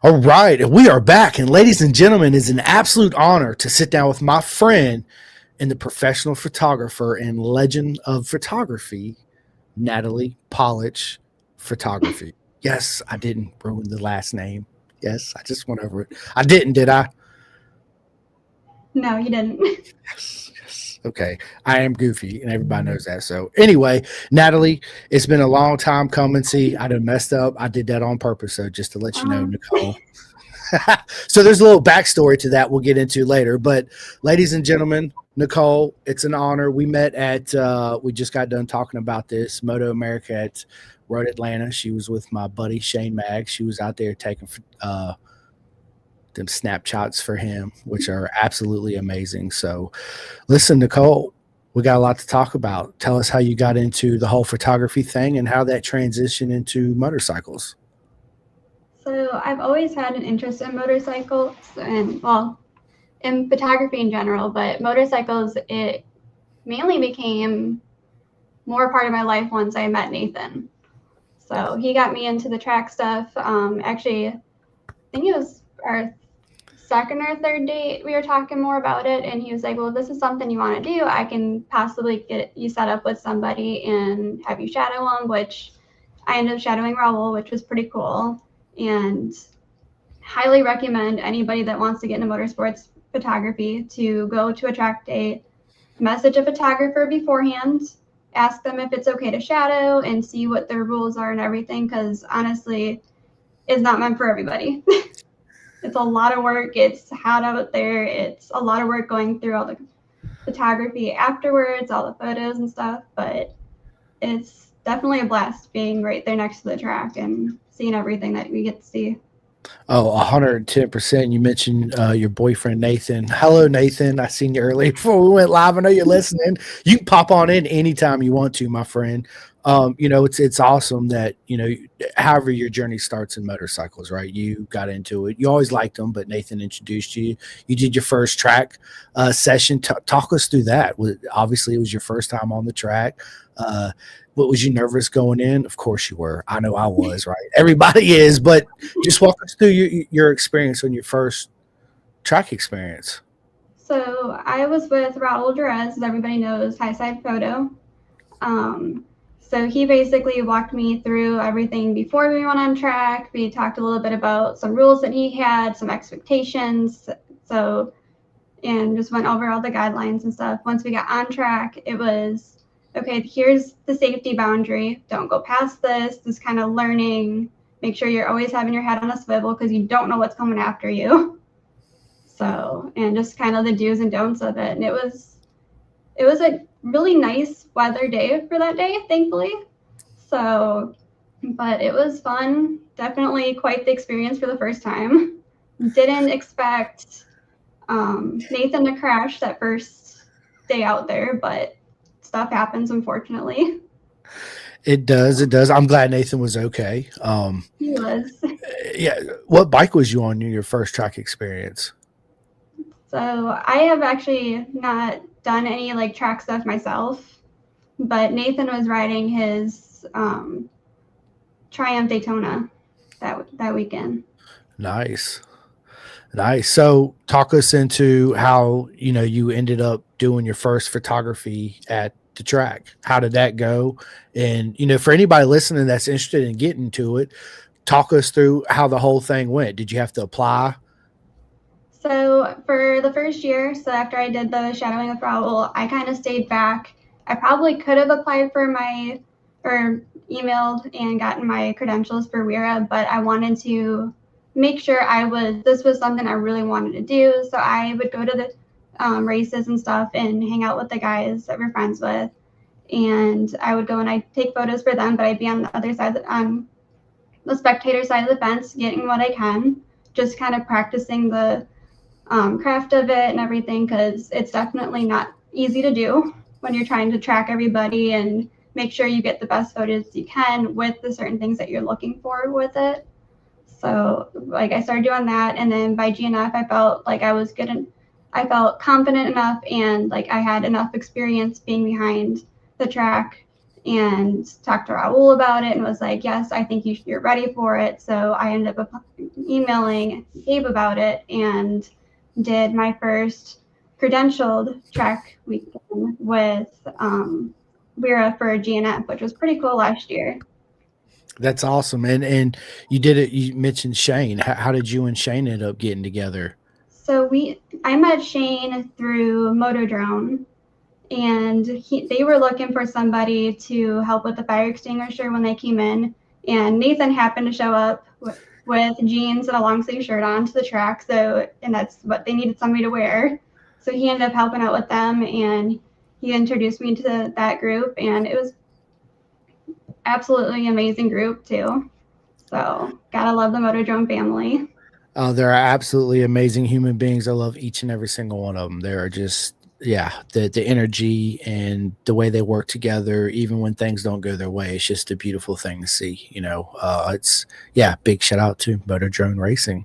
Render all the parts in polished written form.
All right, and we are back. And ladies and gentlemen, it's an absolute honor to sit down with my friend and the professional photographer and legend of photography, Natalie Paulich Photography. Yes, I didn't ruin the last name. Yes, I just went over it. I didn't, did I? No, you didn't. Yes, yes. Okay. I am goofy and everybody knows that. So anyway, Natalie, it's been a long time coming. See, I done messed up. I did that on purpose. So just to let you know, Uh, Nicole. So there's a little backstory to that we'll get into later. But ladies and gentlemen, Nicole, it's an honor. We met at we just got done talking about this Moto America at Road Atlanta. She was with my buddy Shane Mag. She was out there taking them snapshots for him, which are absolutely amazing. So listen, Nicole, we got a lot to talk about. Tell us how you got into the whole photography thing and how that transitioned into motorcycles. so I've always had an interest in motorcycles and, well, in photography in general, but motorcycles, it mainly became more part of my life once I met Nathan. So he got me into the track stuff. Actually, I think it was our second or third date. We were talking more about it, and he was like, "Well, if this is something you want to do, I can possibly get you set up with somebody and have you shadow them," which I ended up shadowing Raul, which was pretty cool. And highly recommend anybody that wants to get into motorsports photography to go to a track day, message a photographer beforehand, ask them if it's okay to shadow, and see what their rules are and everything, because honestly, it's not meant for everybody. It's a lot of work. It's hot out there. It's a lot of work going through all the photography afterwards, all the photos and stuff, but it's definitely a blast being right there next to the track and seeing everything that we get to see. Oh, 110%. You mentioned your boyfriend, Nathan. Hello, Nathan. I seen you earlier before we went live. I know you're listening. You can pop on in anytime you want to, my friend. It's awesome that, however your journey starts in motorcycles, right? You got into it. You always liked them, but Nathan introduced you. You did your first track session. Talk us through that. Obviously, it was your first time on the track. Uh, what was you nervous going in? Of course you were. I know I was, right? Everybody is, but just walk us through your experience on your first track experience. So I was with Raul Jerez, as everybody knows, High Side Photo. Um, so he basically walked me through everything before we went on track. We talked a little bit about some rules that he had, some expectations. So, and just went over all the guidelines and stuff. Once we got on track, it was, okay, here's the safety boundary. Don't go past this. This kind of learning. Make sure you're always having your head on a swivel because you don't know what's coming after you. So, and just kind of the do's and don'ts of it. And it was a really nice weather day for that day, thankfully. So, but it was fun. Definitely quite the experience for the first time. Didn't expect Nathan to crash that first day out there, but stuff happens, unfortunately. It does. It does. I'm glad Nathan was okay. He was. Yeah. What bike was you on in your first track experience? So I have actually not done any like track stuff myself, but Nathan was riding his Triumph Daytona that weekend. Nice. Nice. So talk us into how, you ended up doing your first photography at the track. How did that go? And, for anybody listening that's interested in getting to it, talk us through how the whole thing went. Did you have to apply? So for the first year, so after I did the shadowing with Raul, I kind of stayed back. I probably could have applied for or emailed and gotten my credentials for WIRA, but I wanted to make sure this was something I really wanted to do. So I would go to the races and stuff and hang out with the guys that we're friends with. And I would go and I'd take photos for them, but I'd be on the other side, on the spectator side of the fence, getting what I can, just kind of practicing the craft of it and everything, because it's definitely not easy to do when you're trying to track everybody and make sure you get the best photos you can with the certain things that you're looking for with it. So like I started doing that, and then by GNF I felt like I was good and I felt confident enough and like I had enough experience being behind the track and talked to Raul about it and was like, yes, I think you're ready for it. So I ended up emailing Gabe about it and did my first credentialed track weekend with Lyra for GNF, which was pretty cool last year. That's awesome. And you did it. You mentioned Shane. How did you and Shane end up getting together? So I met Shane through Motodrone, and they were looking for somebody to help with the fire extinguisher when they came in. And Nathan happened to show up with jeans and a long sleeve shirt on to the track. And that's what they needed somebody to wear. So he ended up helping out with them, and he introduced me to that group, and it was absolutely amazing group too. So gotta love the Motodrome family. They're absolutely amazing human beings. I love each and every single one of them. They're just, yeah, the energy and the way they work together, even when things don't go their way, it's just a beautiful thing to see. It's, yeah, big shout out to Motor Drone Racing.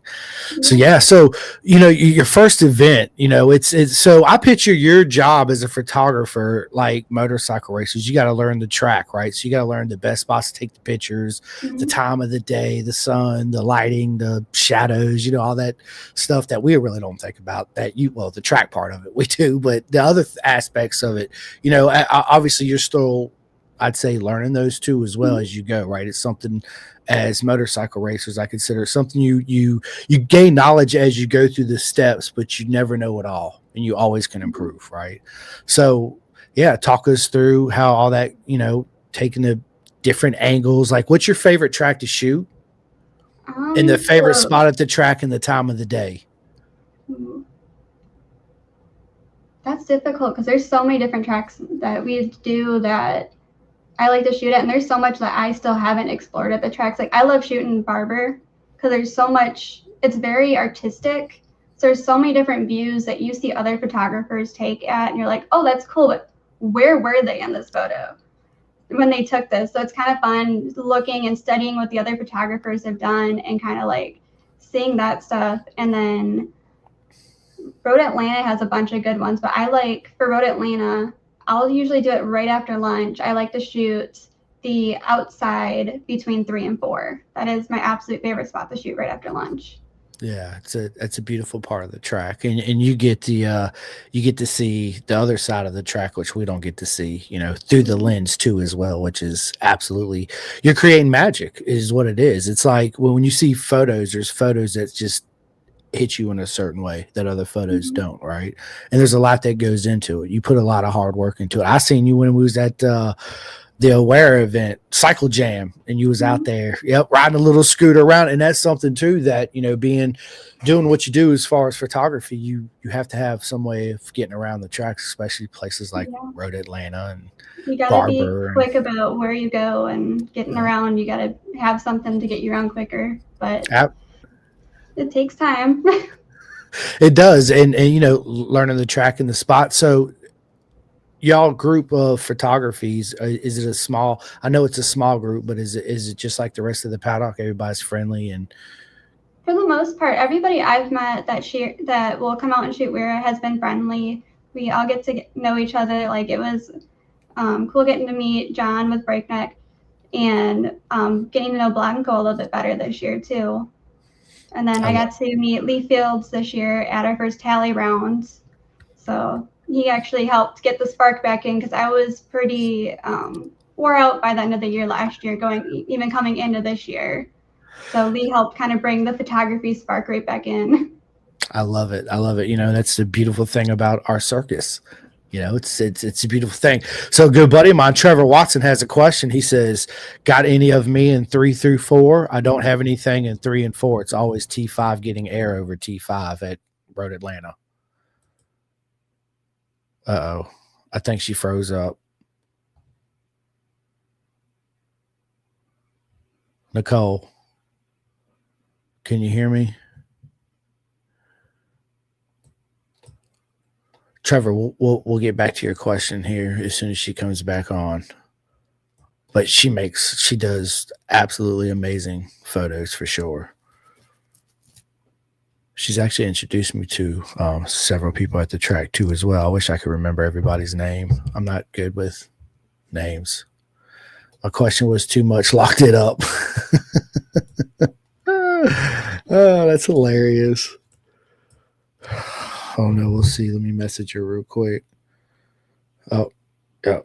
So yeah, so your first event, it's so I picture your job as a photographer like motorcycle racers. You got to learn the track, right? So you got to learn the best spots to take the pictures, the time of the day, the sun, the lighting, the shadows, all that stuff that we really don't think about. The track part of it we do, but the other aspects of it, obviously you're still, I'd say, learning those two as well as you go, right? It's something as motorcycle racers, I consider something you gain knowledge as you go through the steps, but you never know it all, and you always can improve, right? So yeah, talk us through how all that, taking the different angles. Like, what's your favorite track to shoot, and the favorite spot at the track and the time of the day? That's difficult because there's so many different tracks that we do that I like to shoot at, and there's so much that I still haven't explored at the tracks. Like, I love shooting Barber because there's so much, it's very artistic. So there's so many different views that you see other photographers take at, and you're like, oh, that's cool, but where were they in this photo when they took this? So it's kind of fun looking and studying what the other photographers have done and kind of like seeing that stuff. And then Road Atlanta has a bunch of good ones, but for Road Atlanta, I'll usually do it right after lunch. I like to shoot the outside between 3 and 4. That is my absolute favorite spot to shoot right after lunch. Yeah, it's a beautiful part of the track, and you get to see the other side of the track, which we don't get to see, through the lens too as well, which is absolutely, you're creating magic is what it is. It's like when you see photos, there's photos that just hit you in a certain way that other photos don't, right? And there's a lot that goes into it. You put a lot of hard work into it. I seen you when we was at the Aware event, Cycle Jam, and you was out there, riding a little scooter around. And that's something too that, doing what you do as far as photography, you have to have some way of getting around the tracks, especially places like Road Atlanta and you gotta be quick about where you go and getting around. You gotta have something to get you around quicker, but it takes time. It does. And learning the track and the spot. So y'all group of photographies, is it a small, I know it's a small group, but is it just like the rest of the paddock, everybody's friendly? And for the most part, everybody I've met that will come out and shoot Wera has been friendly. We all get to know each other. Like, it was cool getting to meet John with Breakneck, and getting to know Blanco a little bit better this year too. And then I got to meet Lee Fields this year at our first tally rounds. So he actually helped get the spark back in, because I was pretty wore out by the end of the year last year, even coming into this year. So Lee helped kind of bring the photography spark right back in. I love it. That's the beautiful thing about our circus. It's a beautiful thing. So a good buddy of mine, Trevor Watson, has a question. He says, got any of me in 3 through 4? I don't have anything in 3 and 4. It's always T5 getting air over T5 at Road Atlanta. Uh-oh. I think she froze up. Nicole, can you hear me? Trevor, we'll get back to your question here as soon as she comes back on. But she does absolutely amazing photos for sure. She's actually introduced me to several people at the track too as well. I wish I could remember everybody's name. I'm not good with names. My question was too much. Locked it up. Oh, that's hilarious. Oh no, we'll see. Let me message her real quick. Oh, yeah.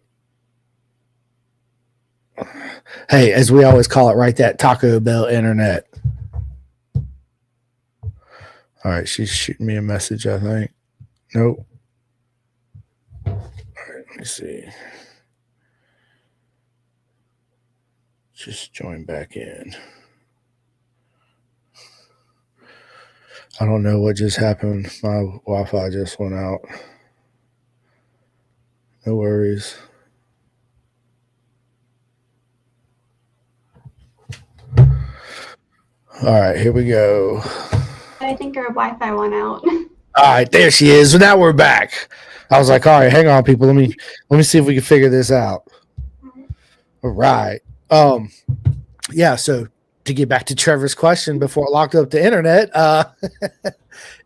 Hey, as we always call it, right? That Taco Bell internet. All right, she's shooting me a message, I think. Nope. All right, let me see. Just join back in. I don't know what just happened. My Wi-Fi just went out. No worries. All right, here we go. I think our Wi-Fi went out. All right, there she is. So now we're back. I was like, all right, hang on, people. Let me see if we can figure this out. All right. Yeah, so to get back to Trevor's question before I locked up the internet,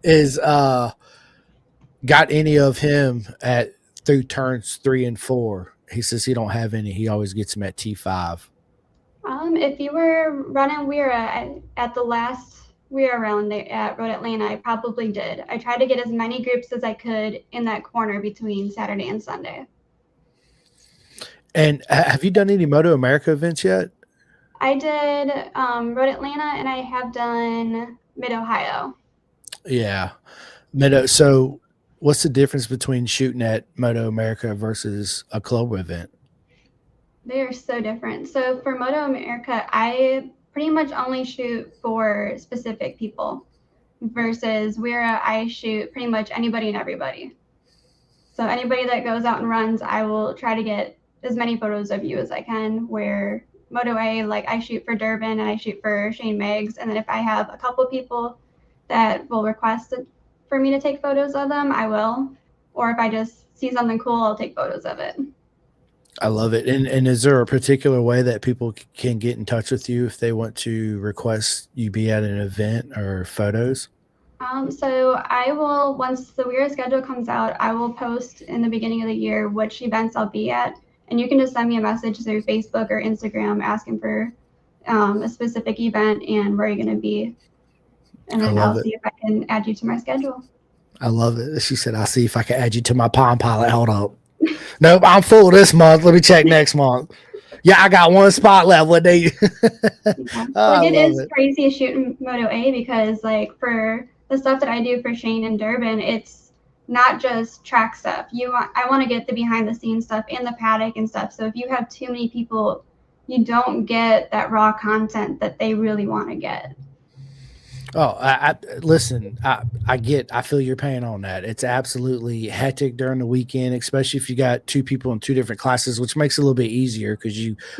is got any of him at through turns 3 and 4? He says he don't have any. He always gets them at T5. If you were running Weira at the last Weira round at Road Atlanta, I probably did. I tried to get as many groups as I could in that corner between Saturday and Sunday. And have you done any Moto America events yet? I did Road Atlanta, and I have done Mid Ohio. Yeah, Moto. So, what's the difference between shooting at Moto America versus a club event? They are so different. So for Moto America, I pretty much only shoot for specific people, versus Weira, I shoot pretty much anybody and everybody. So anybody that goes out and runs, I will try to get as many photos of you as I can. Where Moto A, like I shoot for Durban and I shoot for Shane Meggs, and then if I have a couple people that will request for me to take photos of them, I will. Or if I just see something cool, I'll take photos of it. I love it. And is there a particular way that people can get in touch with you if they want to request you be at an event or photos? So I will, once the Weira schedule comes out, I will post in the beginning of the year which events I'll be at. And you can just send me a message through Facebook or Instagram asking for a specific event and where you're going to be. And then I'll see if I can add you to my schedule. I love it. She said, I'll see if I can add you to my Palm Pilot. Hold up. Nope, I'm full this month. Let me check next month. Yeah, I got one spot left. What day? Yeah. Like it is crazy shooting Moto A because like for the stuff that I do for Shane and Durban, it's not just track stuff. I want to get the behind the scenes stuff in the paddock and stuff. So if you have too many people, you don't get that raw content that they really want to get. Oh, I listen. I feel your pain on that. It's absolutely hectic during the weekend, especially if you got two people in two different classes, which makes it a little bit easier because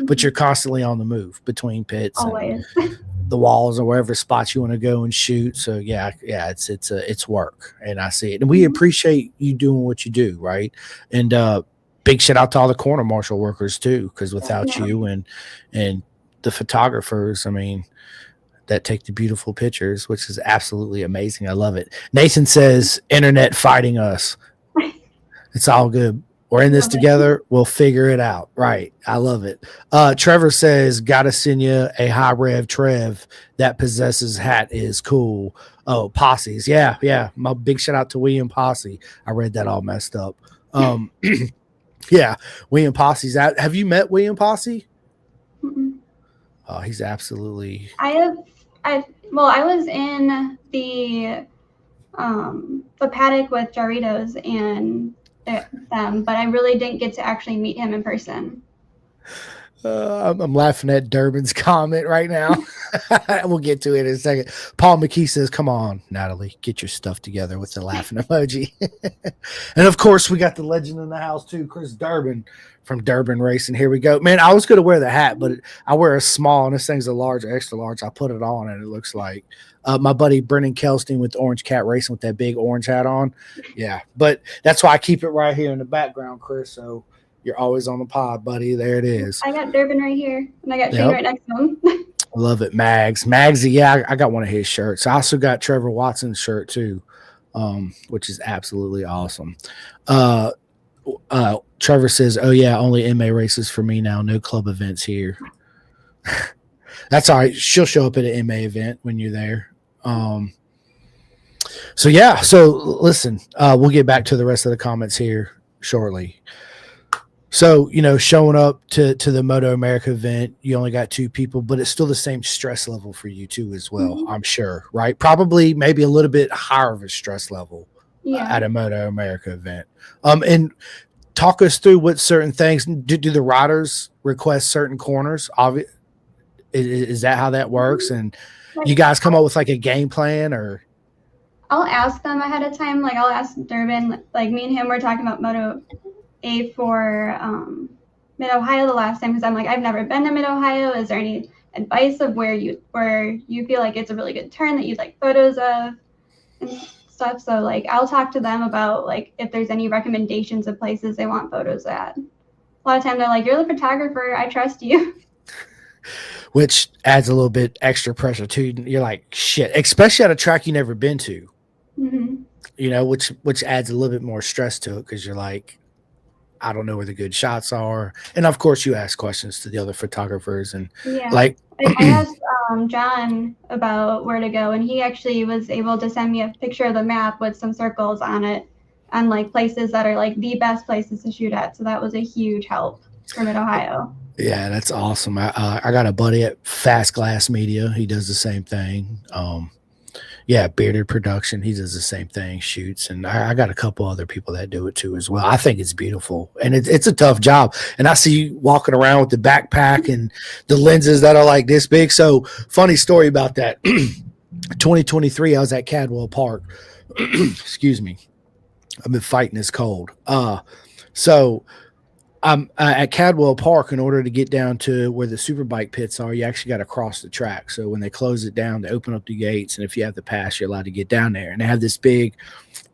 but you're constantly on the move between pits, always, and the walls or wherever spots you want to go and shoot. So yeah, it's work, and I see it, and we appreciate you doing what you do, right? And big shout out to all the corner marshal workers too, because without you and the photographers, I mean, that take the beautiful pictures, which is absolutely amazing. I love it. Nathan says, internet fighting us. It's all good. We're in this together. We'll figure it out. Right. I love it. Trevor says, gotta send you a high rev Trev. That possesses hat is cool. Oh, posses. Yeah. My big shout out to William Posse. I read that all messed up. Yeah, William Posse's out. Have you met William Posse? Oh, he's absolutely. I was in the paddock with Jarritos and them, but I really didn't get to actually meet him in person. I'm laughing at Durbin's comment right now. We'll get to it in a second. Paul McKee says, come on, Natalie, get your stuff together with the laughing emoji. And of course, we got the legend in the house too, Chris Durbin from Durbin Racing. Here we go. Man, I was going to wear the hat, but I wear a small, and this thing's a large or extra large. I put it on, and it looks like my buddy Brennan Kelstein with Orange Cat Racing with that big orange hat on. Yeah, but that's why I keep it right here in the background, Chris, so you're always on the pod, buddy. There it is. I got Durbin right here, and I got Shane right next to him. I love it. Magsy, yeah, I got one of his shirts. I also got Trevor Watson's shirt too, which is absolutely awesome. Trevor says, "Oh yeah, only MA races for me now. No club events here." That's all right. She'll show up at an MA event when you're there. So yeah. So listen, we'll get back to the rest of the comments here shortly. So, showing up to the Moto America event, you only got 2 people, but it's still the same stress level for you too, as well. Mm-hmm. I'm sure, right? Probably maybe a little bit higher of a stress level at a Moto America event. And talk us through what certain things do the riders request certain corners? Is that how that works? And you guys come up with like a game plan, or? I'll ask them ahead of time. Like I'll ask Durbin, like me and him were talking about Moto A for Mid-Ohio the last time, because I'm like, I've never been to Mid-Ohio. Is there any advice of where you feel like it's a really good turn that you'd like photos of and stuff? So like I'll talk to them about like if there's any recommendations of places they want photos at. A lot of time they're like, you're the photographer, I trust you. Which adds a little bit extra pressure too. You're like, shit, especially at a track you never been to. Mm-hmm. Which adds a little bit more stress to it, because you're like, I don't know where the good shots are. And of course you ask questions to the other photographers, and like I asked John about where to go, and he actually was able to send me a picture of the map with some circles on it and like places that are like the best places to shoot at. So that was a huge help for Mid-Ohio. Yeah, that's awesome. I got a buddy at Fast Glass Media. He does the same thing. Bearded Production, he does the same thing, shoots, and I got a couple other people that do it too as well. I think it's beautiful, and it's a tough job. And I see you walking around with the backpack and the lenses that are like this big. So funny story about that. 2023, I was at Cadwell Park. Excuse me. I've been fighting this cold. So I'm at Cadwell Park. In order to get down to where the Superbike pits are, you actually got to cross the track. So when they close it down, they open up the gates, and if you have the pass, you're allowed to get down there. And they have this big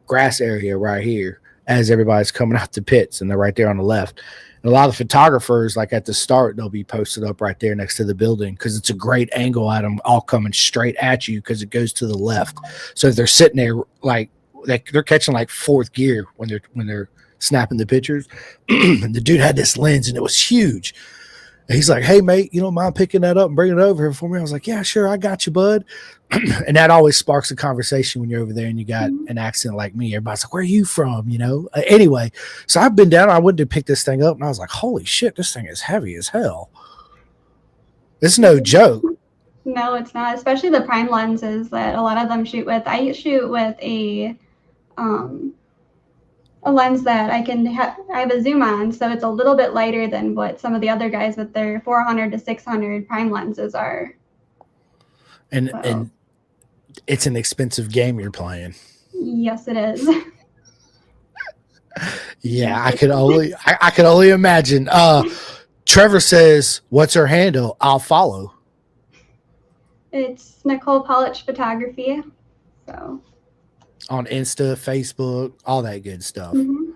grass area right here as everybody's coming out the pits, and they're right there on the left. And a lot of photographers, like at the start, they'll be posted up right there next to the building, because it's a great angle at them all coming straight at you, because it goes to the left. So if they're sitting there, like they're catching like 4th gear when they're snapping the pictures. And the dude had this lens, and it was huge. And he's like, "Hey mate, you don't mind picking that up and bringing it over here for me?" I was like, "Yeah, sure, I got you, bud." And that always sparks a conversation when you're over there and you got an accent like me. Everybody's like, "Where are you from?" Anyway, so I've been down. I went to pick this thing up, and I was like, "Holy shit, this thing is heavy as hell." It's no joke. No, it's not. Especially the prime lenses that a lot of them shoot with. I shoot with a lens that I have a zoom on, so it's a little bit lighter than what some of the other guys with their 400 to 600 prime lenses are. And it's an expensive game you're playing. Yes, it is. Yeah, I could only imagine. Trevor says, "What's her handle? I'll follow." It's Nicole Paulich Photography. So on Insta, Facebook, all that good stuff. Mm-hmm.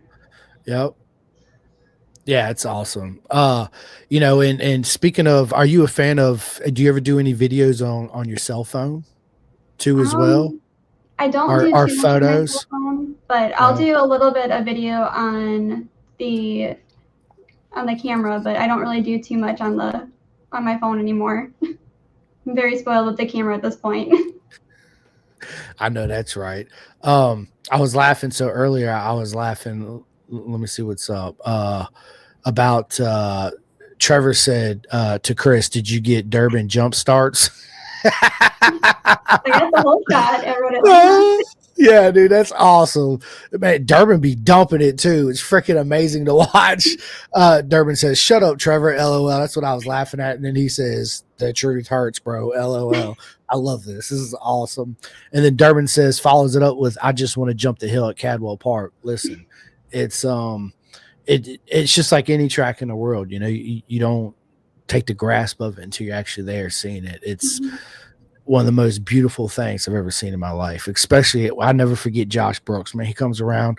Yep. Yeah, it's awesome. And speaking of, are you a fan of, do you ever do any videos on your cell phone too as well? I don't do too photos, much on my phone, but I'll do a little bit of video on the camera, but I don't really do too much on my phone anymore. I'm very spoiled with the camera at this point. I know that's right. I was laughing. So earlier I was laughing. Let me see what's up. About Trevor said to Chris, "Did you get Durbin jump starts?" I got the whole shot. Yeah, dude, that's awesome. Man, Durbin be dumping it too. It's freaking amazing to watch. Durbin says, "Shut up, Trevor." LOL. That's what I was laughing at. And then he says, "The truth hurts, bro." LOL. I love this. This is awesome. And then Durbin says, follows it up with, "I just want to jump the hill at Cadwell Park." Listen, it's just like any track in the world. You don't take the grasp of it until you're actually there seeing it. It's one of the most beautiful things I've ever seen in my life. Especially, I never forget Josh Brooks. Man, he comes around,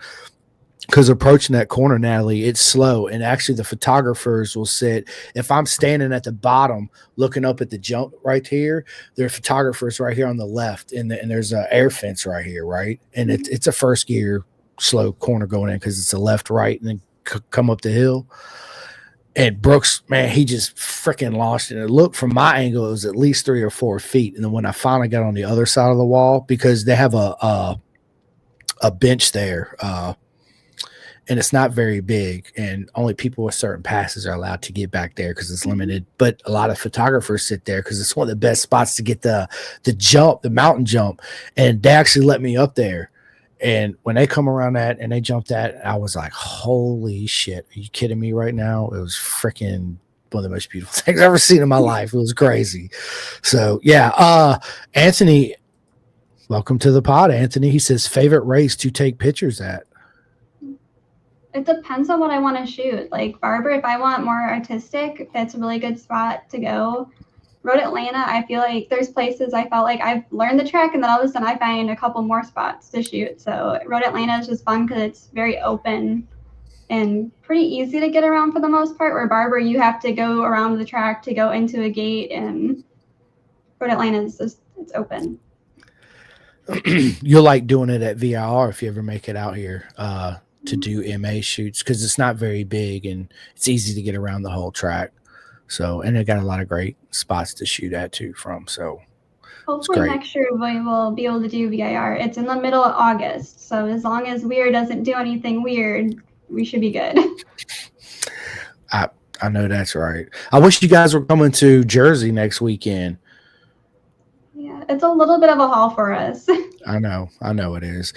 because approaching that corner, Natalie, it's slow. And actually the photographers will sit, if I'm standing at the bottom looking up at the jump right here, there are photographers right here on the left, and there's an air fence right here, right? And it's a first gear slow corner going in, because it's a left, right, and then come up the hill. And Brooks, man, he just freaking lost it. It looked from my angle, it was at least 3 or 4 feet. And then when I finally got on the other side of the wall, because they have a bench there, and it's not very big, and only people with certain passes are allowed to get back there because it's limited. But a lot of photographers sit there because it's one of the best spots to get the jump, the mountain jump. And they actually let me up there. And when they come around that and they jumped that, I was like, holy shit. Are you kidding me right now? It was freaking one of the most beautiful things I've ever seen in my life. It was crazy. So, yeah. Anthony, welcome to the pod, Anthony. He says, favorite race to take pictures at? It depends on what I want to shoot. Like Barber, if I want more artistic, that's a really good spot to go. Road Atlanta, I feel like there's places I felt like I've learned the track, and then all of a sudden I find a couple more spots to shoot. So Road Atlanta is just fun because it's very open and pretty easy to get around for the most part, where Barber, you have to go around the track to go into a gate, and Road Atlanta is just, it's open. You'll like doing it at VIR if you ever make it out here to do MA shoots, because it's not very big and it's easy to get around the whole track. So, and it got a lot of great spots to shoot at too from. So hopefully next year we will be able to do VIR. It's in the middle of August. So as long as Weird doesn't do anything weird, we should be good. I know that's right. I wish you guys were coming to Jersey next weekend. Yeah, it's a little bit of a haul for us. I know it is.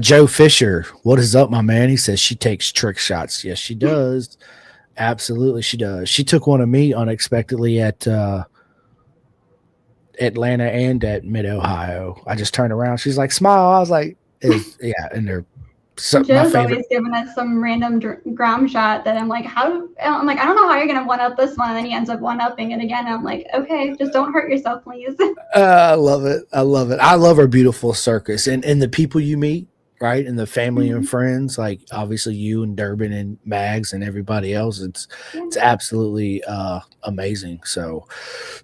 Joe Fisher, what is up, my man? He says she takes trick shots. Yes, she does. Absolutely, she does. She took one of me unexpectedly at Atlanta and at Mid Ohio. I just turned around. She's like, smile. I was like, yeah, and they're Joe's always giving us some random ground shot that I'm like, I don't know how you're gonna one up this one, and then he ends up one upping it again. And I'm like, okay, just don't hurt yourself, please. I love it. I love our beautiful circus and the people you meet, right? And the family and friends, like obviously you and Durbin and Mags and everybody else. It's absolutely amazing. So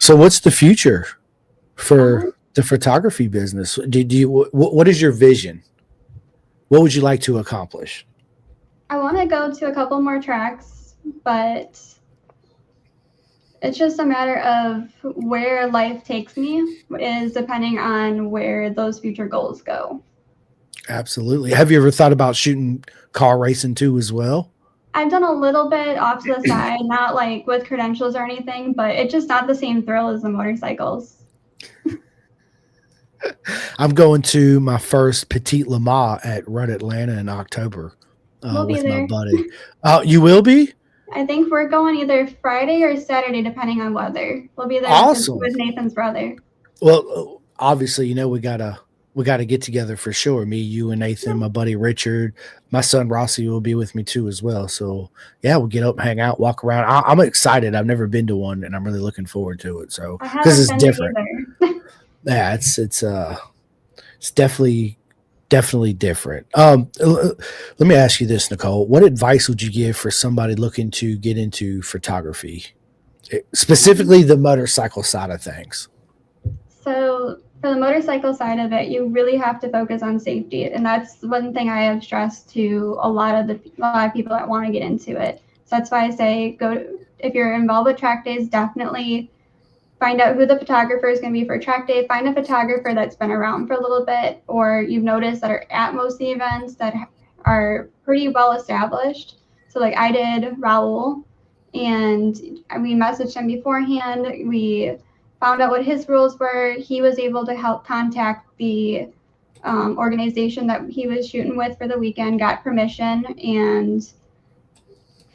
what's the future for the photography business? What is your vision? What would you like to accomplish? I want to go to a couple more tracks, but it's just a matter of where life takes me is depending on where those future goals go. Absolutely. Have you ever thought about shooting car racing too as well? I've done a little bit off to the side, not like with credentials or anything, but it's just not the same thrill as the motorcycles. I'm going to my first Petite Le Mans at Road Atlanta in October with my buddy. You will be? I think we're going either Friday or Saturday, depending on weather. We'll be there with Nathan's brother. Well, obviously, we gotta get together for sure. Me, you, and Nathan, my buddy Richard, my son Rossi will be with me too as well. So yeah, we'll get up, hang out, walk around. I'm excited. I've never been to one, and I'm really looking forward to it. So because it's different. Yeah, it's definitely different. Let me ask you this, Nicole. What advice would you give for somebody looking to get into photography, specifically the motorcycle side of things? So for the motorcycle side of it, you really have to focus on safety, and that's one thing I have stressed to a lot of people that want to get into it. So that's why I say if you're involved with track days, definitely find out who the photographer is going to be for track day. Find a photographer that's been around for a little bit, or you've noticed that are at most of the events that are pretty well established. So like I did Raul, and we messaged him beforehand. We found out what his rules were. He was able to help contact the organization that he was shooting with for the weekend, got permission, and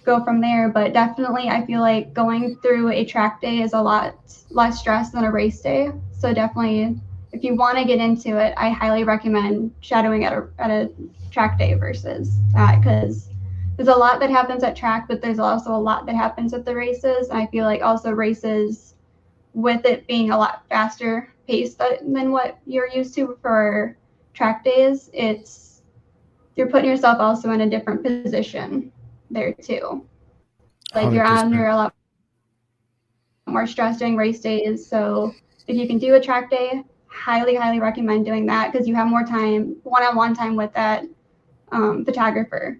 go from there. But definitely I feel like going through a track day is a lot less stress than a race day. So definitely if you want to get into it, I highly recommend shadowing at a track day versus that, because there's a lot that happens at track, but there's also a lot that happens at the races. And I feel like also races, with it being a lot faster paced than what you're used to for track days, you're putting yourself also in a different position there too. Like 100%. You're under a lot more stress during race days. So if you can do a track day, highly recommend doing that, because you have more time, one-on-one time with that photographer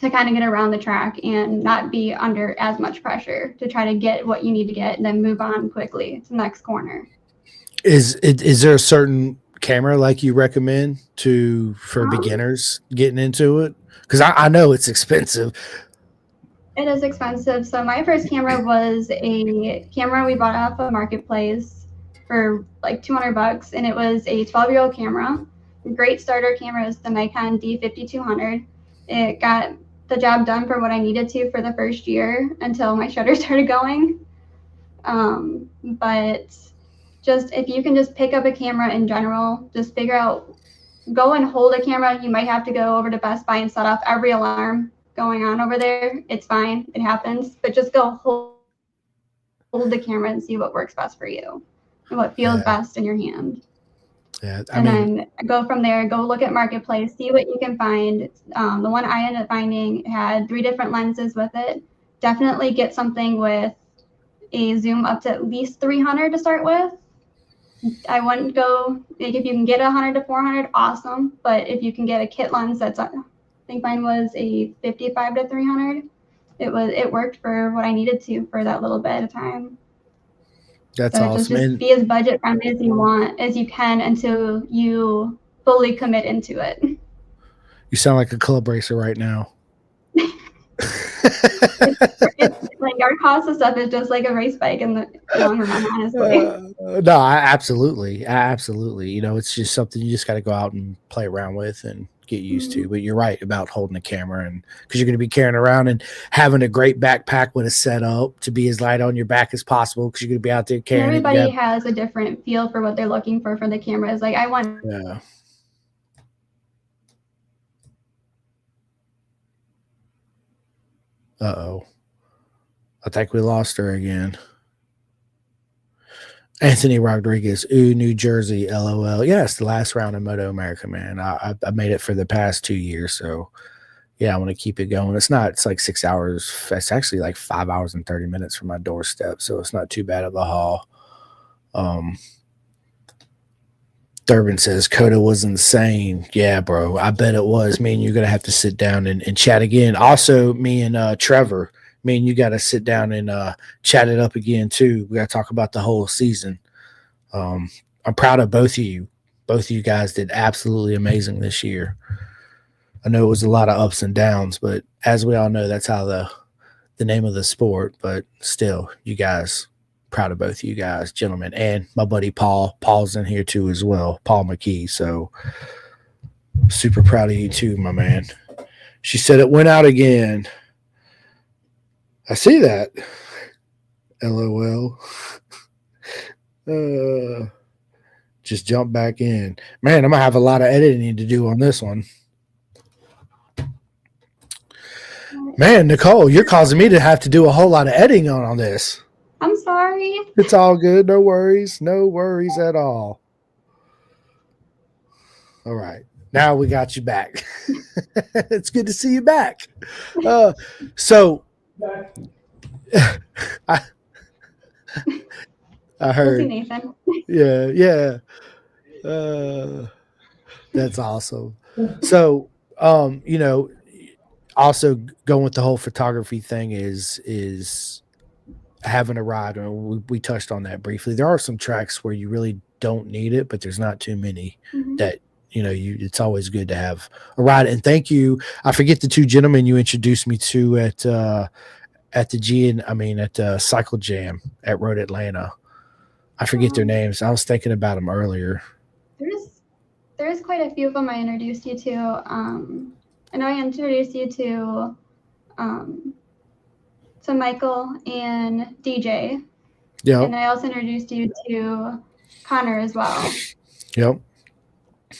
to kind of get around the track and not be under as much pressure to try to get what you need to get and then move on quickly to the next corner. Is there a certain camera like you recommend for beginners getting into it? Because I know it's expensive. It is expensive. So my first camera was a camera we bought off of Marketplace for like $200, and it was a 12-year-old camera. Great starter camera is the Nikon D5200. It got the job done for what I needed to for the first year until my shutter started going. But just if you can just pick up a camera in general, just figure out, go and hold a camera. You might have to go over to Best Buy and set off every alarm going on over there. It's fine. It happens. But just go hold the camera and see what works best for you and what feels best in your hand. Yeah, then go from there, go look at Marketplace, see what you can find. The one I ended up finding had 3 different lenses with it. Definitely get something with a zoom up to at least 300 to start with. I wouldn't go, like, if you can get 100 to 400, awesome. But if you can get a kit lens that's, I think mine was a 55 to 300, it worked for what I needed to for that little bit of time. That's awesome. Just be as budget friendly as you can until you fully commit into it. You sound like a club racer right now. it's like our cost of stuff is just like a race bike in the long run, honestly. No, absolutely. You know, it's just something you just got to go out and play around with and get used to. But you're right about holding a camera, and because you're going to be carrying around and having a great backpack when it's set up to be as light on your back as possible, because you're going to be out there carrying. Everybody has a different feel for what they're looking for the cameras. Like I want. Yeah. Uh-oh. I think we lost her again. Anthony Rodriguez, New Jersey, LOL. Yes, the last round of Moto America, man. I made it for the past 2 years, so yeah, I want to keep it going. It's like 6 hours. It's actually like 5 hours and 30 minutes from my doorstep, so it's not too bad of a haul. Durbin says Coda was insane. Yeah, bro, I bet it was. Me and you're gonna have to sit down and chat again. Also, me and Trevor. Me and you got to sit down and chat it up again too. We got to talk about the whole season. I'm proud of both of you. Both of you guys did absolutely amazing this year. I know it was a lot of ups and downs, but as we all know, that's how the name of the sport. But still, you guys, proud of both of you guys, gentlemen, and my buddy Paul. Paul's in here too as well, Paul McKee. So super proud of you too, my man. She said it went out again. I see that. LOL. Just jump back in. Man, I'm going to have a lot of editing to do on this one. Man, Nicole, you're causing me to have to do a whole lot of editing on this. I'm sorry. It's all good. No worries. No worries at all. All right. Now we got you back. It's good to see you back. So I heard Nathan. Yeah. That's awesome. So you know, also going with the whole photography thing is having a ride, or we touched on that briefly. There are some tracks where you really don't need it, but there's not too many that it's always good to have a ride. And thank you. I forget the 2 gentlemen you introduced me to at the Cycle Jam at Road Atlanta. I forget their names. I was thinking about them earlier. There's quite a few of them I introduced you to. I know I introduced you to Michael and DJ. Yeah. And I also introduced you to Connor as well.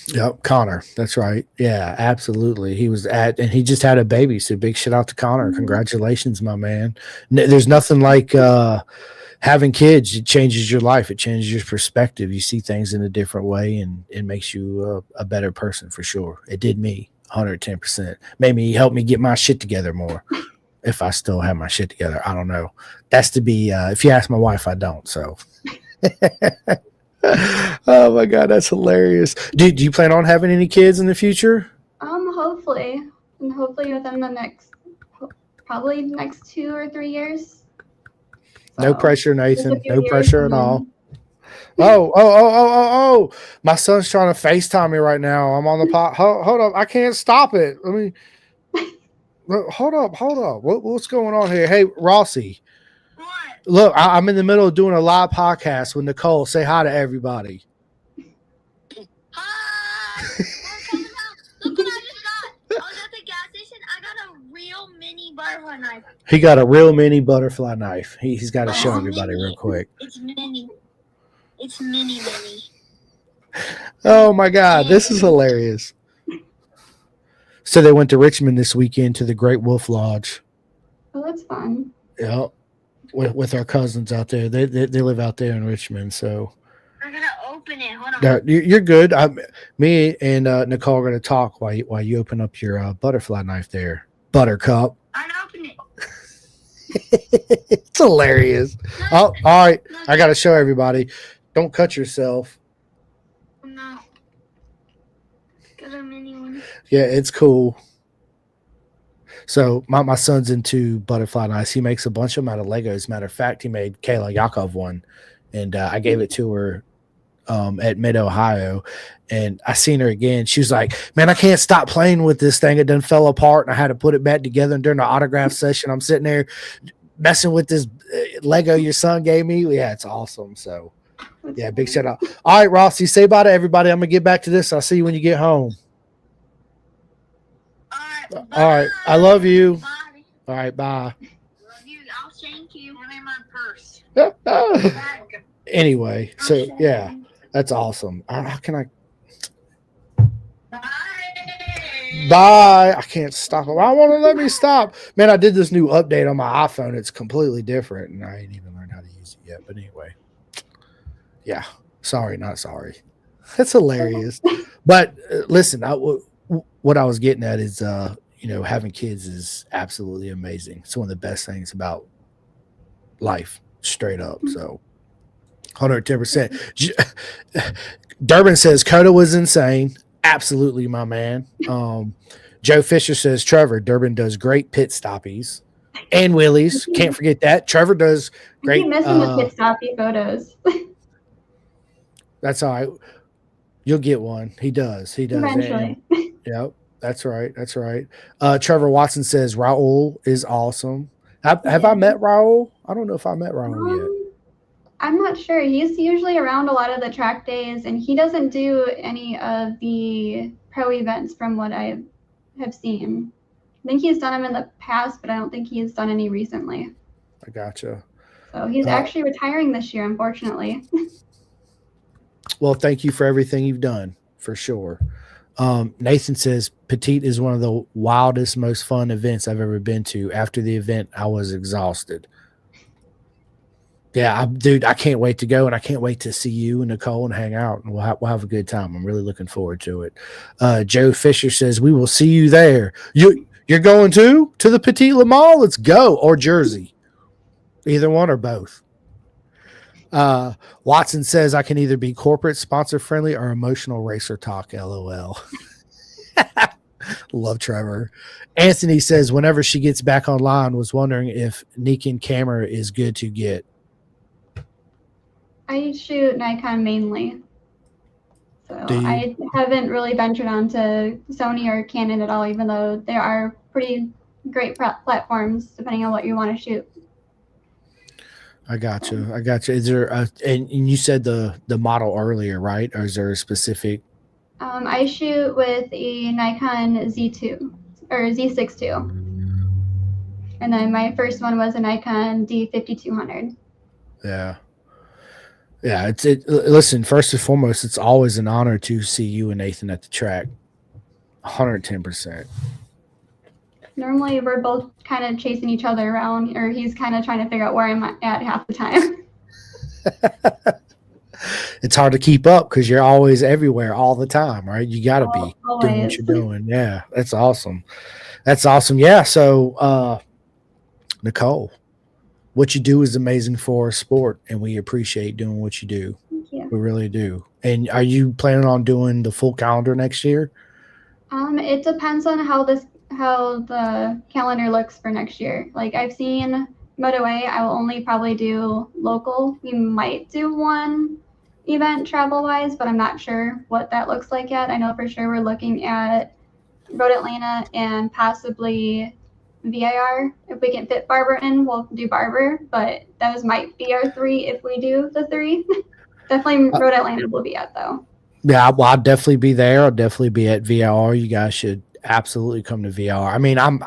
Yep, Connor. That's right. Yeah, absolutely. He was and he just had a baby. So big shout out to Connor. Congratulations, my man. There's nothing like having kids. It changes your life. It changes your perspective. You see things in a different way, and it makes you a better person for sure. It did me 110%. Made me help me get my shit together more. If I still have my shit together, I don't know. That's to be. If you ask my wife, I don't. So. Oh my God, that's hilarious. Do you plan on having any kids in the future? Hopefully. and hopefully within the next 2 or 3 years. No So, pressure, just a Nathan. few No years pressure and at all. then Oh. My son's trying to FaceTime me right now. I'm on the pot. Hold up. I can't stop it. Let me. Hold up. What's going on here? Hey, Rossi. What? Look, I'm in the middle of doing a live podcast with Nicole. Say hi to everybody. Hi! Look what I just got. I was at the gas station. I got a real mini butterfly knife. He got a real mini butterfly knife. He's got to show everybody mini. real quick. It's mini. Oh my God, this is hilarious. So they went to Richmond this weekend to the Great Wolf Lodge. Oh, that's fun. Yeah, with our cousins out there. They live out there in Richmond. So I'm gonna open it. Hold on. you're good. Me and Nicole are going to talk while you open up your butterfly knife there, Buttercup. I open it. It's hilarious. Oh, all right. I got to show everybody. Don't cut yourself. No. Got a mini one. Yeah, it's cool. So my son's into butterfly knives. He makes a bunch of them out of Legos. Matter of fact, he made Kayla Yakov one, and I gave it to her at Mid Ohio, and I seen her again. She was like, "Man, I can't stop playing with this thing. It done fell apart, and I had to put it back together." And during the autograph session, I'm sitting there messing with this Lego your son gave me. Yeah, it's awesome. So yeah, big shout out. All right, Rossi, say bye to everybody. I'm gonna get back to this. I'll see you when you get home. All right. I love you. Bye. All right, bye. Love you. I'll thank you. I'm in my purse. Anyway, so yeah, that's awesome. How can I? Bye. I can't stop it. I want to let me stop. Man, I did this new update on my iPhone. It's completely different, and I ain't even learned how to use it yet. But anyway, yeah. Sorry, not sorry. That's hilarious. But listen, what I was getting at is, having kids is absolutely amazing. It's one of the best things about life, straight up. So 110%. Durbin says Coda was insane. Absolutely, my man. Joe Fisher says, Trevor, Durbin does great pit stoppies and wheelies. Can't forget that. Trevor does great. I keep missing the pit stoppy photos. That's all right. You'll get one. He does. Eventually. Yep. That's right. Trevor Watson says Raul is awesome. Have I met Raul? I don't know if I met Raul yet. I'm not sure. He's usually around a lot of the track days, and he doesn't do any of the pro events from what I have seen. I think he's done them in the past, but I don't think he's done any recently. I gotcha. So he's actually retiring this year, unfortunately. Well, thank you for everything you've done, for sure. Nathan says Petite is one of the wildest, most fun events I've ever been to. After the event, I was exhausted. Yeah, dude, I can't wait to go, and I can't wait to see you and Nicole and hang out, and we'll have a good time. I'm really looking forward to it. Joe Fisher says we will see you there. You're going to the Petite Le Mans? Let's go, or Jersey, either one or both. Watson says I can either be corporate, sponsor friendly, or emotional racer talk. LOL. Love Trevor. Anthony says whenever she gets back online, was wondering if Nikon camera is good to get. I shoot Nikon mainly. So I haven't really ventured onto Sony or Canon at all, even though there are pretty great platforms depending on what you want to shoot. I got you. Is there and you said the model earlier, right? Or is there a specific? I shoot with a Nikon Z2 or Z6 II. And then my first one was a Nikon D5200. Yeah. Yeah, listen, first and foremost, it's always an honor to see you and Nathan at the track. 110%. Normally, we're both kind of chasing each other around, or he's kind of trying to figure out where I'm at half the time. It's hard to keep up because you're always everywhere all the time, right? You got to be doing what you're doing. Yeah, that's awesome. Yeah, so Nicole, what you do is amazing for our sport, and we appreciate doing what you do. Thank you. We really do. And are you planning on doing the full calendar next year? It depends on how how the calendar looks for next year. Like I've seen Moto A, I will only probably do local. We might do one event travel-wise, but I'm not sure what that looks like yet. I know for sure we're looking at Road Atlanta and possibly VIR. If we can fit Barber in, we'll do Barber, but those might be our 3 if we do the 3. Definitely Road Atlanta will be at, though. Yeah, well, I'll definitely be there. I'll definitely be at VIR. You guys should absolutely come to VIR. I mean, I'm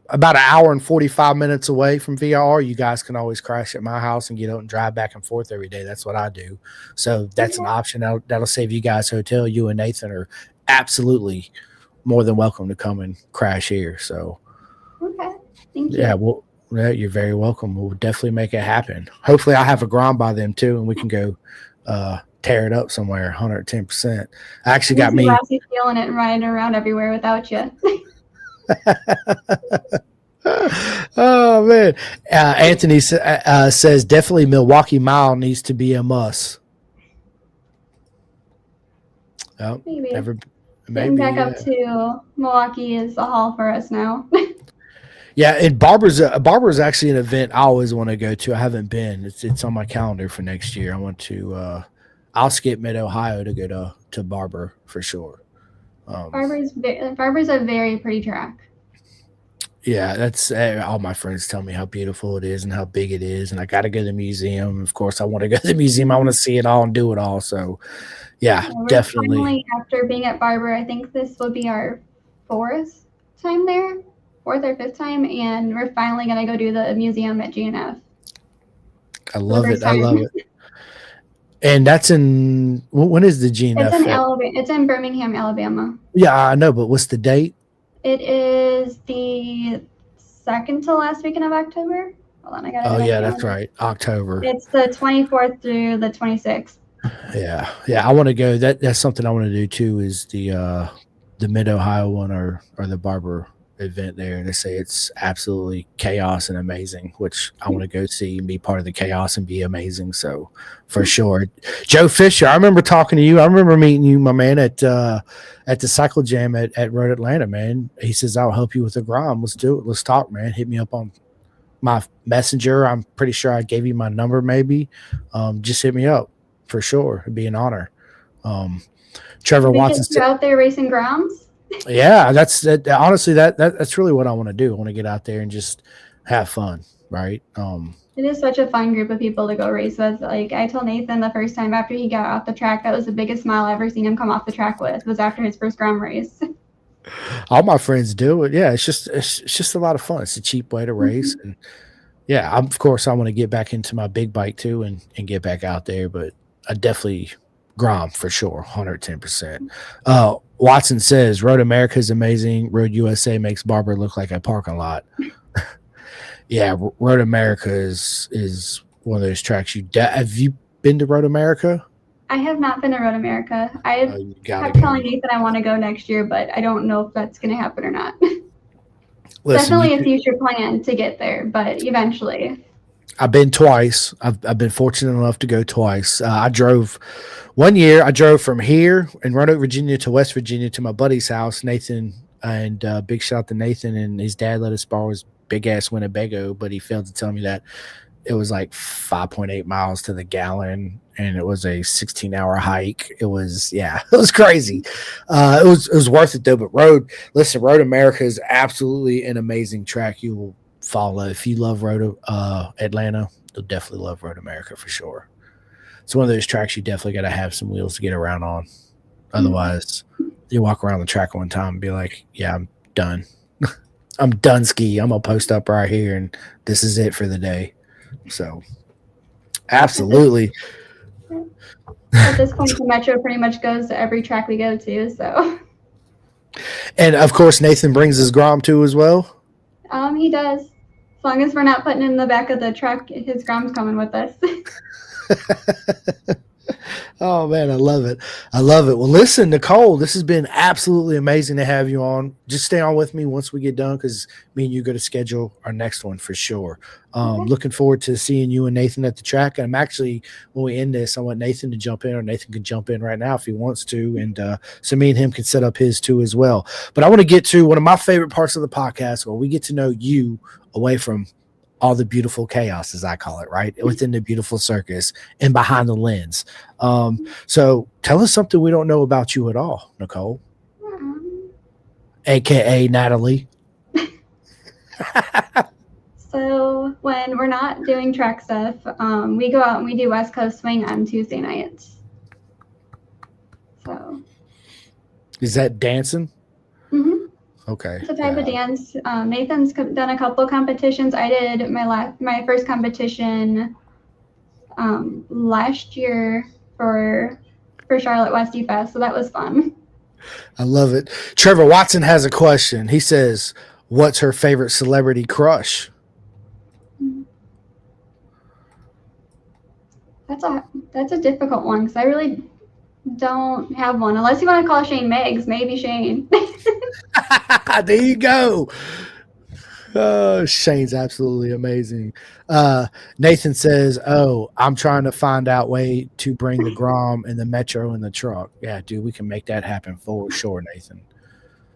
about an hour and 45 minutes away from VIR. You guys can always crash at my house and get out and drive back and forth every day. That's what I do. So that's an option. That'll save you guys hotel. You and Nathan are absolutely more than welcome to come and crash here. So okay, thank you. Yeah, well, you're very welcome. We'll definitely make it happen. Hopefully, I'll have a Grom by then too, and we can go tear it up somewhere. 110%. I actually got me feeling it and riding around everywhere without you. Oh man, Anthony says definitely Milwaukee Mile needs to be a must. Oh, maybe getting back up to Milwaukee is a haul for us now. Yeah, and Barber's actually an event I always want to go to. I haven't been. It's on my calendar for next year. I want to. I'll skip Mid Ohio to go to Barber for sure. Barber's a very pretty track. Yeah, that's all my friends tell me how beautiful it is and how big it is, and I got to go to the museum. Of course, I want to go to the museum. I want to see it all and do it all. So, yeah, definitely. Finally, after being at Barber, I think this will be our 4th time there. 4th or 5th time, and we're finally gonna go do the museum at GNF. I love it. I love it. And that's in when is the GNF? It's in Alabama. It's in Birmingham, Alabama. Yeah, I know, but what's the date? It is the 2nd to last weekend of October. Hold on, I got it. Oh yeah, that's right, October. It's the 24th through the 26th. Yeah. I want to go. That's something I want to do too. Is the Mid Ohio one or the Barber event there. They say it's absolutely chaos and amazing, which I want to go see and be part of the chaos and be amazing. So for sure. Joe Fisher, I remember talking to you. I remember meeting you, my man, at the Cycle Jam at Road Atlanta, man. He says, I'll help you with the Grom. Let's do it. Let's talk, man. Hit me up on my messenger. I'm pretty sure I gave you my number, maybe. Just hit me up for sure. It'd be an honor. Trevor Watson said, out there racing Groms. Yeah, that's honestly that's really what I want to do. I want to get out there and just have fun, right? It is such a fun group of people to go race with. Like I told Nathan the first time after he got off the track, that was the biggest smile I ever seen him come off the track with. Was after his first Grom race. All my friends do it. Yeah, it's just a lot of fun. It's a cheap way to race, and yeah, of course I want to get back into my big bike too and get back out there. But I definitely Grom for sure, 110%. Watson says Road America is amazing. Road USA makes Barber look like a parking lot. Yeah, Road America is one of those tracks. Have you been to Road America? I have not been to Road America. I kept telling Nathan I want to go next year, but I don't know if that's going to happen or not. Definitely a future plan to get there, but eventually. I've been twice. I've been fortunate enough to go twice. I drove one year. I drove from here in Roanoke, Virginia to West Virginia to my buddy's house, Nathan, and big shout out to Nathan and his dad let us borrow his big ass Winnebago, but he failed to tell me that it was like 5.8 miles to the gallon and it was a 16-hour hike. It was crazy. It was worth it though. But Road America is absolutely an amazing track. You will follow. If you love Road Atlanta, you'll definitely love Road America for sure. It's one of those tracks you definitely got to have some wheels to get around on. Otherwise, you walk around the track one time and be like, yeah, I'm done. I'm done ski. I'm going to post up right here and this is it for the day. So, absolutely. At this point, the Metro pretty much goes to every track we go to. So, and of course, Nathan brings his Grom too as well. He does. As long as we're not putting in the back of the truck, his Grom's coming with us. Oh man, I love it. I love it. Well, listen, Nicole, this has been absolutely amazing to have you on. Just stay on with me once we get done because me and you got to schedule our next one for sure. Okay. Looking forward to seeing you and Nathan at the track. And I'm actually, when we end this, I want Nathan to jump in, or Nathan can jump in right now if he wants to. And so me and him can set up his too as well. But I want to get to one of my favorite parts of the podcast where we get to know you away from all the beautiful chaos, as I call it, right? Within the beautiful circus and behind the lens. So tell us something we don't know about you at all, Nicole, AKA Natalie. So when we're not doing track stuff, we go out and we do West Coast Swing on Tuesday nights. So. Is that dancing? Mm-hmm. Okay. It's a type of dance. Nathan's done a couple competitions. I did my first competition last year for Charlotte Westie Fest, so that was fun. I love it. Trevor Watson has a question. He says, "What's her favorite celebrity crush?" That's a difficult one because I really don't have one. Unless you want to call Shane Meggs, maybe Shane. There you go. Oh, Shane's absolutely amazing. Nathan says, "Oh, I'm trying to find out way to bring the Grom and the Metro in the truck." Yeah, dude, we can make that happen for sure, Nathan.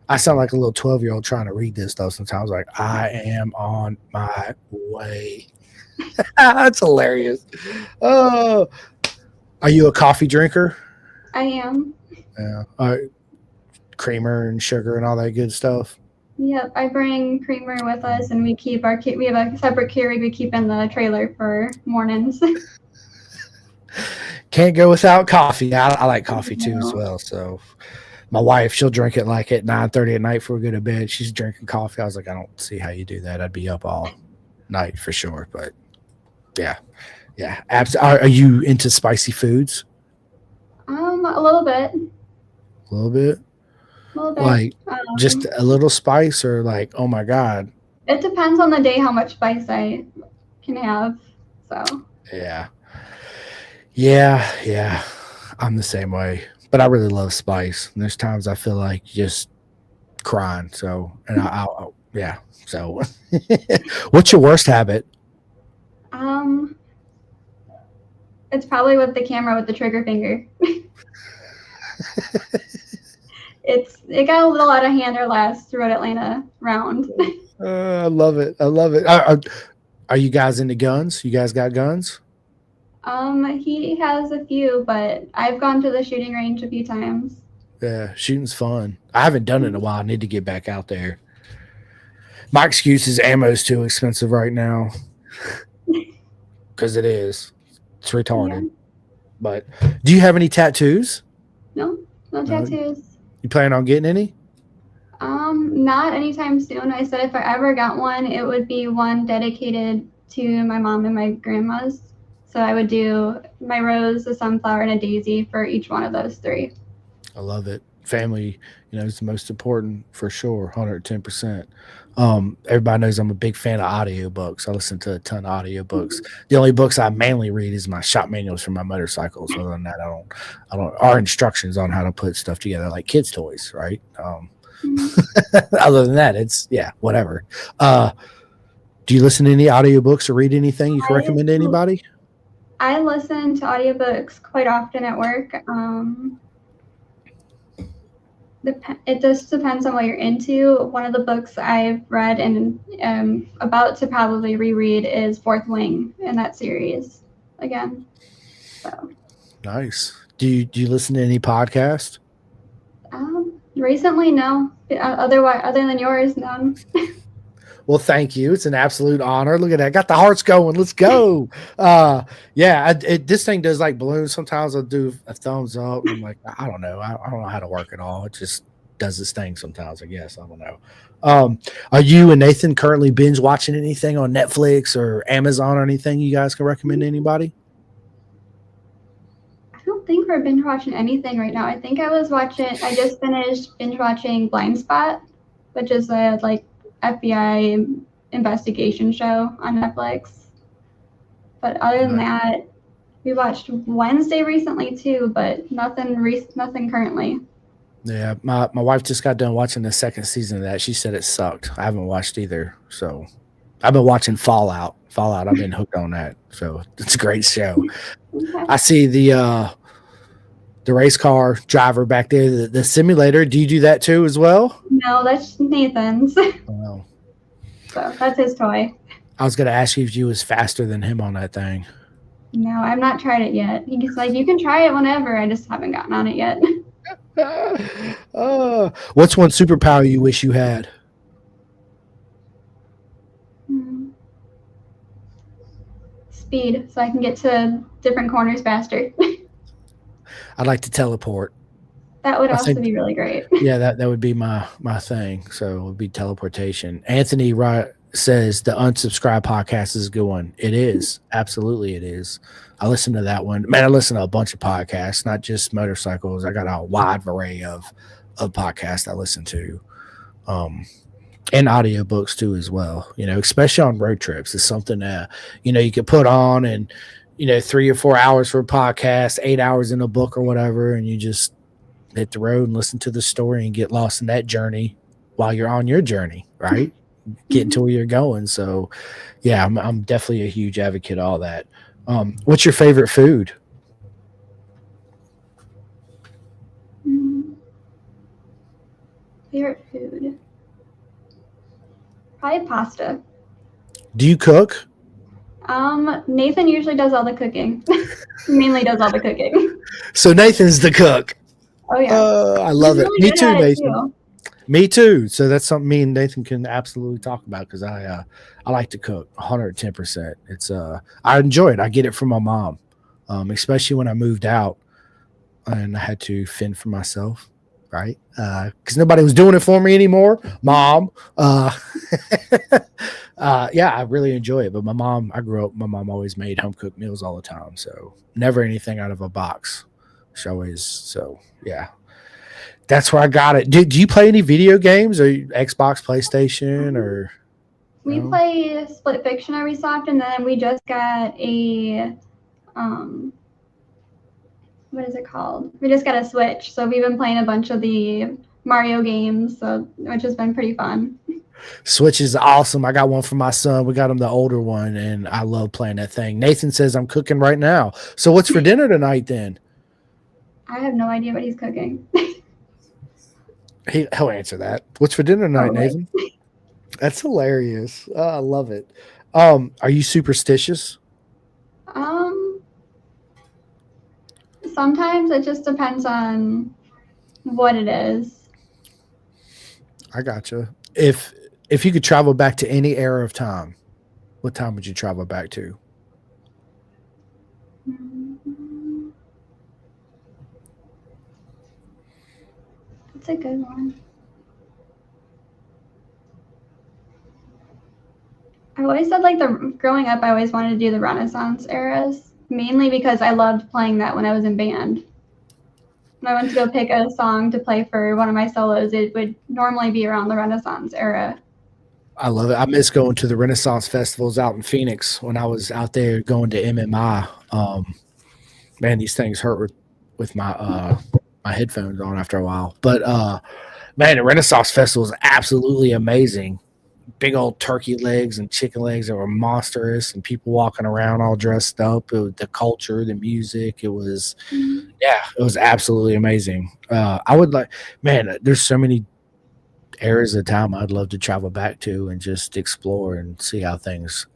I sound like a little 12-year-old trying to read this stuff sometimes. Like, I am on my way. That's hilarious. Oh, are you a coffee drinker? I am. Yeah. Creamer and sugar and all that good stuff. Yep, I bring creamer with us, and we have a separate Keurig we keep in the trailer for mornings. Can't go without coffee. I like coffee too as well. So my wife, she'll drink it like at 9:30 at night before we go to bed. She's drinking coffee. I was like, I don't see how you do that. I'd be up all night for sure. But yeah. Are you into spicy foods? A little bit. A little bit. Like just a little spice, or like, oh my god. It depends on the day how much spice I can have. So yeah. I'm the same way, but I really love spice. And there's times I feel like just crying. So, and I'll yeah. So, what's your worst habit? It's probably with the camera with the trigger finger. It got a little out of hand our last Road Atlanta round. I love it. Are you guys into guns? You guys got guns? He has a few, but I've gone to the shooting range a few times. Yeah, shooting's fun. I haven't done it in a while. I need to get back out there. My excuse is ammo's too expensive right now. Because it is. It's retarded. Yeah. But do you have any tattoos? No tattoos. You plan on getting any? Not anytime soon. I said if I ever got one, it would be one dedicated to my mom and my grandma's. So I would do my rose, a sunflower, and a daisy for each one of those three. I love it. Family, is the most important for sure, 110%. Everybody knows I'm a big fan of audiobooks. I listen to a ton of audiobooks. The only books I mainly read is my shop manuals for my motorcycles. Other than that, I don't our instructions on how to put stuff together, like kids' toys, right? Other than that, it's whatever. Do you listen to any audiobooks or read anything you can recommend to anybody? I listen to audiobooks quite often at work. It just depends on what you're into. One of the books I've read and am about to probably reread is Fourth Wing in that series again. So nice. Do you listen to any podcast? Recently, no. Other than yours, none. Well, thank you. It's an absolute honor. Look at that. Got the hearts going. Let's go. This thing does like balloons. Sometimes I'll do a thumbs up. I'm like, I don't know. I don't know how to work it all. It just does this thing sometimes, I guess. I don't know. Are you and Nathan currently binge watching anything on Netflix or Amazon or anything you guys can recommend to anybody? I don't think we're binge watching anything right now. I think I just finished binge watching Blind Spot, which is a FBI investigation show on Netflix. But other than that, We watched Wednesday recently too, but nothing currently. Yeah, my wife just got done watching the second season of that. She said it sucked. I haven't watched either. So I've been watching Fallout. Fallout, I've been hooked on that. So it's a great show. Okay. I see the race car driver back there, the simulator. Do you do that too as well? No, that's Nathan's. Oh, So that's his toy. I was going to ask you if you was faster than him on that thing. No, I've not tried it yet. He's like, you can try it whenever. I just haven't gotten on it yet. What's one superpower you wish you had? Speed, so I can get to different corners faster. I'd like to teleport. That would also be really great. Yeah, that would be my thing. So it would be teleportation. Anthony says the Unsubscribed podcast is a good one. It is. Absolutely it is. I listen to that one. Man, I listen to a bunch of podcasts, not just motorcycles. I got a wide array of podcasts I listen to. And audiobooks too as well. You know, especially on road trips. It's something that, you know, you could put on and, you know, 3 or 4 hours for a podcast, 8 hours in a book or whatever, and you just hit the road and listen to the story and get lost in that journey while you're on your journey, right? Getting to where you're going. So yeah, I'm definitely a huge advocate of all that. What's your favorite food? Favorite food? Probably pasta. Do you cook? Nathan usually does all the cooking. Mainly does all the cooking. So Nathan's the cook. Oh yeah. I love it. Really Me good too, at it, Nathan. too. Me too. So that's something me and Nathan can absolutely talk about because I like to cook 110%. It's I enjoy it. I get it from my mom, especially when I moved out and I had to fend for myself, right? Because nobody was doing it for me anymore. Mom, yeah, I really enjoy it. But my mom always made home cooked meals all the time, so never anything out of a box. She always, so yeah. That's where I got it. Do you play any video games or Xbox, PlayStation, or? We play Split Fiction every so often, and then we just got a what is it called? We just got a Switch, so we've been playing a bunch of the Mario games, which has been pretty fun. Switch is awesome. I got one for my son. We got him the older one, and I love playing that thing. Nathan says I'm cooking right now. So what's for dinner tonight then? I have no idea what he's cooking. He'll answer that. What's for dinner tonight, Probably. Nathan? That's hilarious. Oh, I love it. Are you superstitious? Sometimes it just depends on what it is. I gotcha. If you could travel back to any era of time, what time would you travel back to? That's a good one. I always said growing up, I always wanted to do the Renaissance eras, mainly because I loved playing that when I was in band. When I went to go pick a song to play for one of my solos, it would normally be around the Renaissance era. I love it. I miss going to the Renaissance festivals out in Phoenix when I was out there going to MMI. Man, these things hurt with my my headphones on after a while. But man, the Renaissance festival is absolutely amazing. Big old turkey legs and chicken legs that were monstrous, and people walking around all dressed up. The culture, the music, it was absolutely amazing. I would like, man, there's so many eras of time I'd love to travel back to and just explore and see how things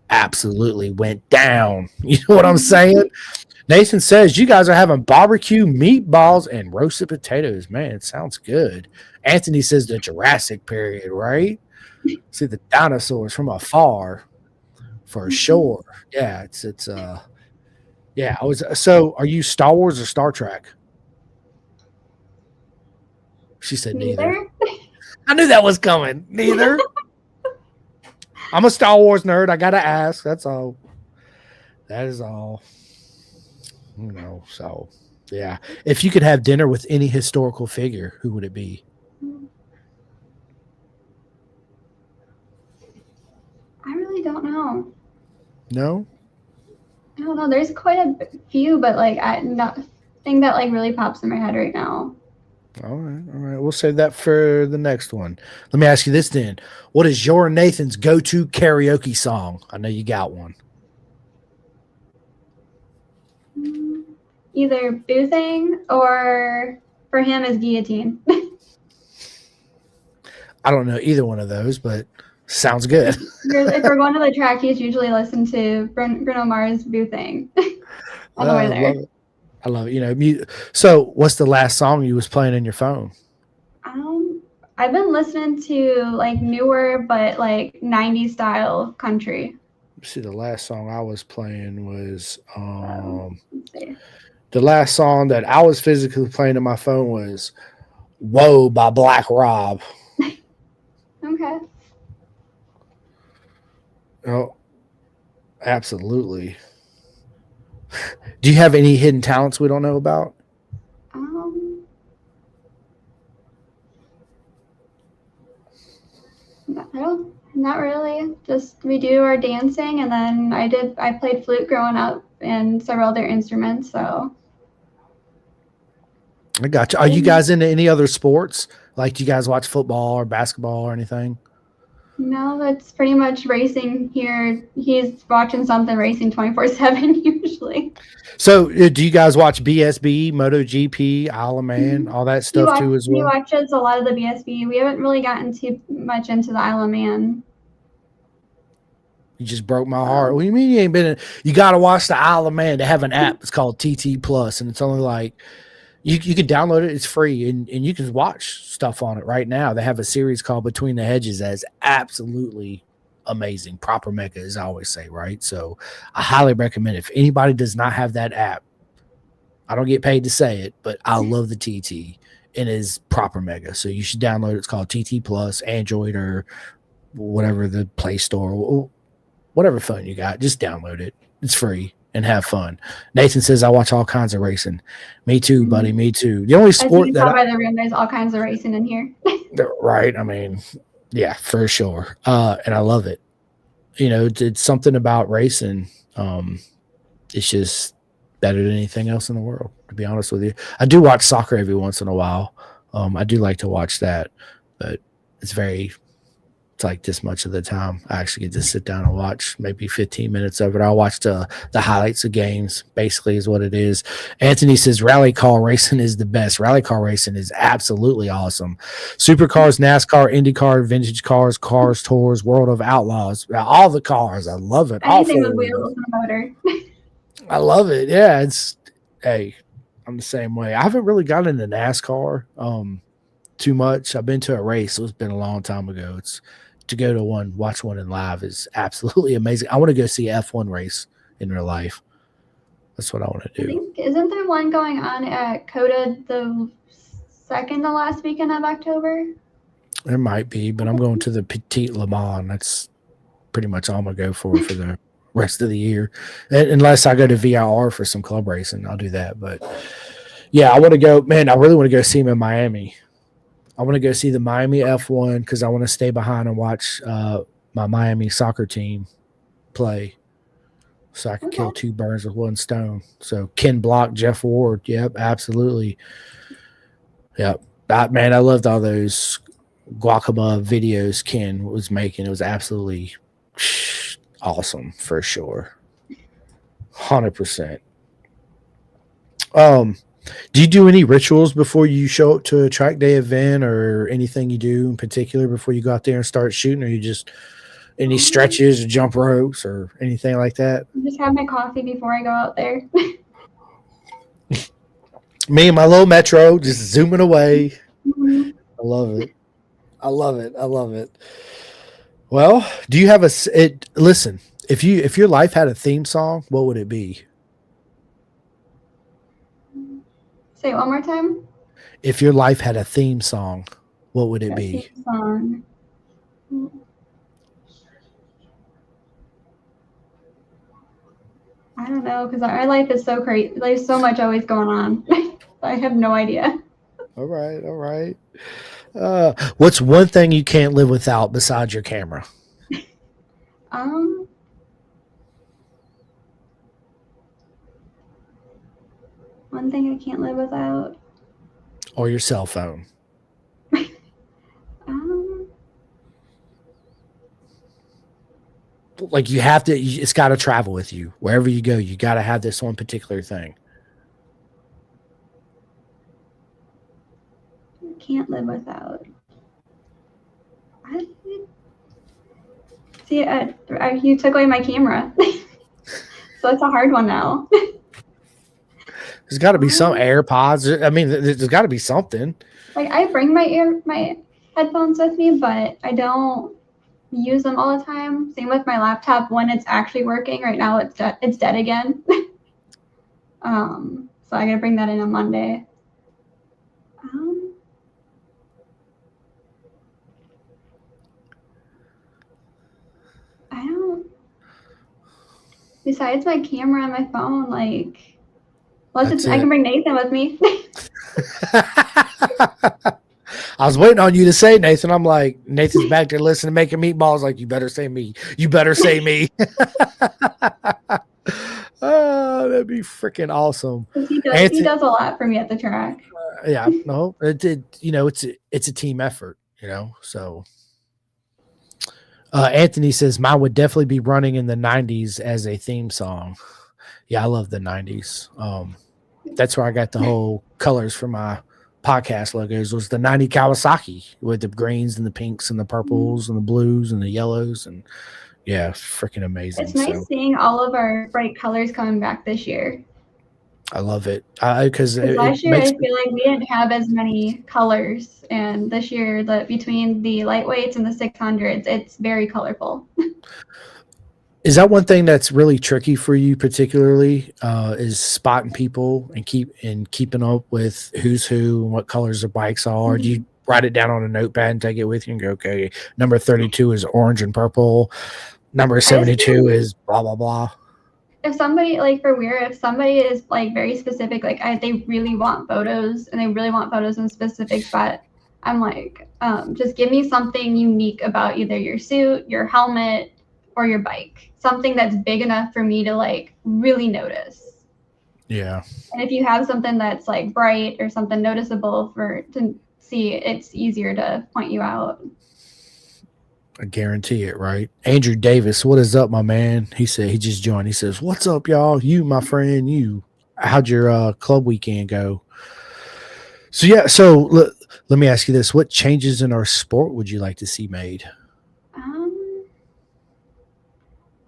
absolutely went down. You know what I'm saying? Nathan says you guys are having barbecue meatballs and roasted potatoes. Man, it sounds good. Anthony says the Jurassic period, right? See the dinosaurs from afar for sure. Yeah, it's yeah, I was. So are you Star Wars or Star Trek? She said neither. I knew that was coming. Neither. I'm a Star Wars nerd. I gotta ask. That's all. That is all. You know, so yeah. If you could have dinner with any historical figure, who would it be? I really don't know. No? I don't know. There's quite a few, but like nothing that like really pops in my head right now. All right. We'll save that for the next one. Let me ask you this then: what is your and Nathan's go-to karaoke song? I know you got one. Either Boozing or for him is Guillotine. I don't know either one of those, but sounds good. If we're going to the track, he's usually listened to Bruno Mars' Boozing on the way there. I love it. You know, so what's the last song you was playing in your phone? I've been listening to like newer but like 90s style country. See, the last song I was playing was the last song that I was physically playing in my phone was "Whoa" by Black Rob. Okay. Oh, absolutely. Do you have any hidden talents we don't know about? Not really. Just we do our dancing, and then I played flute growing up and several other instruments. So I got you. Are you guys into any other sports? Like, do you guys watch football or basketball or anything? No, that's pretty much racing here. He's watching something racing 24/7 usually. So, do you guys watch BSB, MotoGP, Isle of Man, all that stuff too as well? He watches a lot of the BSB. We haven't really gotten too much into the Isle of Man. You just broke my heart. What do you mean you ain't been in? You got to watch the Isle of Man. They have an app. It's called TT Plus, and it's only like you can download it. It's free, and you can watch stuff on it right now. They have a series called Between the Hedges that's absolutely amazing. Proper mega, as I always say, right? So I highly recommend it. If anybody does not have that app, I don't get paid to say it, but I love the TT. It is proper mega. So you should download it. It's called TT Plus, Android or whatever the Play Store, whatever phone you got, just download it. It's free and have fun. Nathan says I watch all kinds of racing. Me too, buddy. Me too. The only sport that by the room, there's all kinds of racing in here. Right. I mean, yeah, for sure. And I love it. You know, it's something about racing. It's just better than anything else in the world, to be honest with you. I do watch soccer every once in a while. I do like to watch that, but it's like this much of the time I actually get to sit down and watch maybe 15 minutes of it. I'll watch the highlights of games, basically is what it is. Anthony says rally car racing is the best. Rally car racing is absolutely awesome. Supercars, NASCAR, IndyCar, vintage cars, cars tours, World of Outlaws, all the cars. I love it. Anything with wheels and a motor. I love it. Yeah, I'm the same way. I haven't really gotten into NASCAR too much. I've been to a race. It's been a long time ago. To go to watch one in live is absolutely amazing. I want to go see F1 race in real life. That's what I want to do. Isn't there one going on at COTA the second to last weekend of October? There might be, but I'm going to the Petite Le Mans. That's pretty much all I'm going to go for the rest of the year. Unless I go to VIR for some club racing, I'll do that. But yeah, I want to go, man, I really want to go see him in Miami. I want to go see the Miami F1 because I want to stay behind and watch my Miami soccer team play so I can kill two birds with one stone. So Ken Block, Jeff Ward. Yep, absolutely. Yep. Man, I loved all those Guacamole videos Ken was making. It was absolutely awesome for sure. 100%. Do you do any rituals before you show up to a track day event or anything you do in particular before you go out there and start shooting? Or you just any stretches or jump ropes or anything like that? I just have my coffee before I go out there. Me and my little Metro just zooming away. Mm-hmm. I love it. I love it. I love it. Well, do you have listen, if your life had a theme song, what would it be? Say it one more time. If your life had a theme song, what would it be? Theme song. I don't know, because our life is so crazy. There's so much always going on. I have no idea. All right. What's one thing you can't live without besides your camera? One thing I can't live without. Or your cell phone. Like you have to, it's got to travel with you wherever you go. You got to have this one particular thing. Can't live without. See, you took away my camera, so it's a hard one now. There's got to be some AirPods. I mean, there's got to be something. Like I bring my headphones with me, but I don't use them all the time. Same with my laptop when it's actually working. Right now, it's dead again. So I gotta bring that in on Monday. I don't. Besides my camera and my phone, like, I can bring Nathan with me. I was waiting on you to say Nathan. I'm like, Nathan's back there listening, making meatballs. Like, you better say me. You better say me. Oh, that'd be freaking awesome. He does a lot for me at the track. Yeah, no, it's a team effort, so. Anthony says mine would definitely be running in the 90s as a theme song. Yeah, I love the 90s. That's where I got the whole colors for my podcast logos was the 90 Kawasaki with the greens and the pinks and the purples and the blues and the yellows. And yeah, freaking amazing. It's nice seeing all of our bright colors coming back this year. I love it. Because last year I feel like we didn't have as many colors, and this year between the lightweights and the 600s, it's very colorful. Is that one thing that's really tricky for you, particularly, is spotting people and keeping up with who's who and what colors the bikes are? Mm-hmm. Do you write it down on a notepad and take it with you and go, okay, number 32 is orange and purple, number 72 is blah blah blah? If somebody if somebody is like very specific, they really want photos and they really want photos in a specific spot, I'm like, just give me something unique about either your suit, your helmet, or your bike. Something that's big enough for me to like really notice. Yeah. And if you have something that's like bright or something noticeable to see, it's easier to point you out. I guarantee it, right? Andrew Davis, what is up, my man? He said he just joined. He says, "What's up, y'all? You, my friend, you. How'd your club weekend go?" So yeah, let me ask you this: what changes in our sport would you like to see made?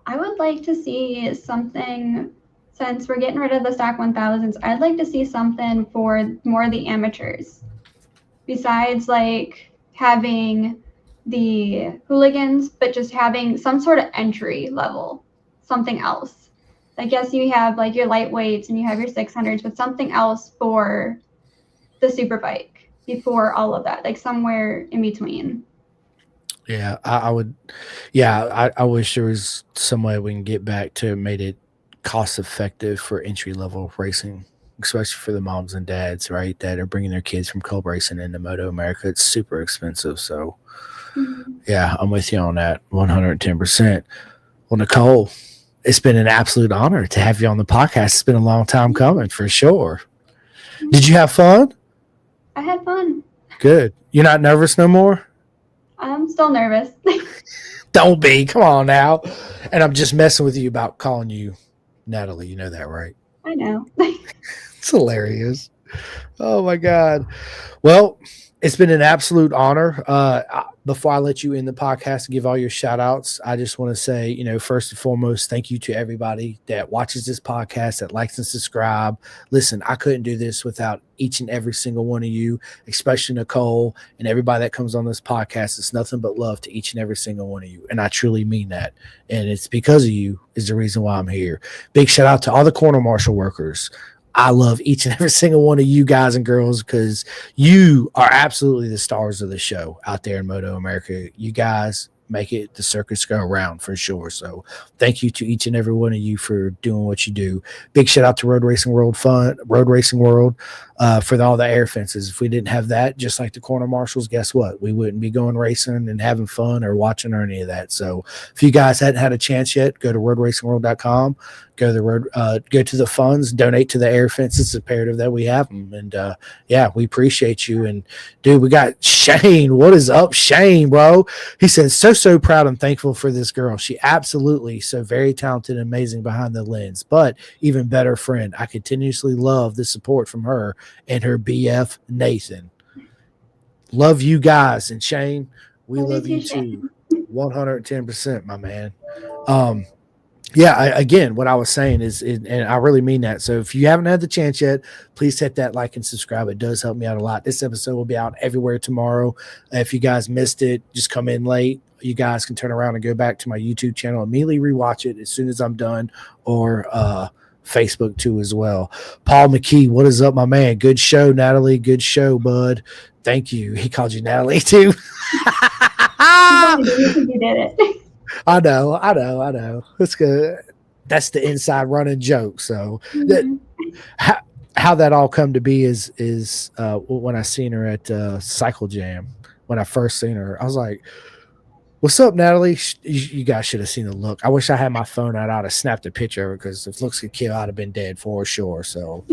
I would like to see something, since we're getting rid of the stock 1000s, I'd like to see something for more of the amateurs. Besides like having the hooligans, but just having some sort of entry level, something else. I guess you have like your lightweights and you have your 600s, but something else for the super bike before all of that, like somewhere in between. Yeah, I would. Yeah, I wish there was some way we can get back to made it cost effective for entry level racing, especially for the moms and dads, right, that are bringing their kids from club racing into Moto America. It's super expensive. So, yeah, I'm with you on that 110%. Well, Nicole, it's been an absolute honor to have you on the podcast. It's been a long time coming for sure. Did you have fun? I had fun. Good. You're not nervous no more? I'm still nervous. Don't be. Come on now. And I'm just messing with you about calling you Natalie. You know that, right? I know. It's hilarious. Oh, my God. Well, it's been an absolute honor. Before I let you end the podcast and give all your shout outs, I just want to say, first and foremost, thank you to everybody that watches this podcast, that likes and subscribe. Listen, I couldn't do this without each and every single one of you, especially Nicole and everybody that comes on this podcast. It's nothing but love to each and every single one of you. And I truly mean that. And it's because of you is the reason why I'm here. Big shout out to all the corner marshal workers. I love each and every single one of you guys and girls because you are absolutely the stars of the show out there in Moto America. You guys make it the circus go around for sure. So thank you to each and every one of you for doing what you do. Big shout out to Road Racing World for all the air fences. If we didn't have that, just like the corner marshals, guess what? We wouldn't be going racing and having fun or watching or any of that. So if you guys hadn't had a chance yet, go to roadracingworld.com. go the road, go to the funds, donate to the air fence. It's imperative that we have them. And yeah, we appreciate you. And dude, we got Shane. What is up, Shane, bro? He says, so proud and thankful for this girl. She absolutely so very talented and amazing behind the lens, but even better friend. I continuously love the support from her and her BF Nathan. Love you guys. And Shane, we love you too. 110%, my man. Yeah, again, what I was saying is, and I really mean that. So if you haven't had the chance yet, please hit that like and subscribe. It does help me out a lot. This episode will be out everywhere tomorrow. If you guys missed it, just come in late. You guys can turn around and go back to my YouTube channel, immediately rewatch it as soon as I'm done, or Facebook too as well. Paul McKee, what is up, my man? Good show, Natalie. Good show, bud. Thank you. He called you Natalie too. You did it. I know. It's good. That's the inside running joke. So how that all come to be is when I seen her at Cycle Jam. When I first seen her, I was like, "What's up, Natalie?" You guys should have seen the look. I wish I had my phone out. I'd have snapped a picture of her, because if looks could kill, I'd have been dead for sure. So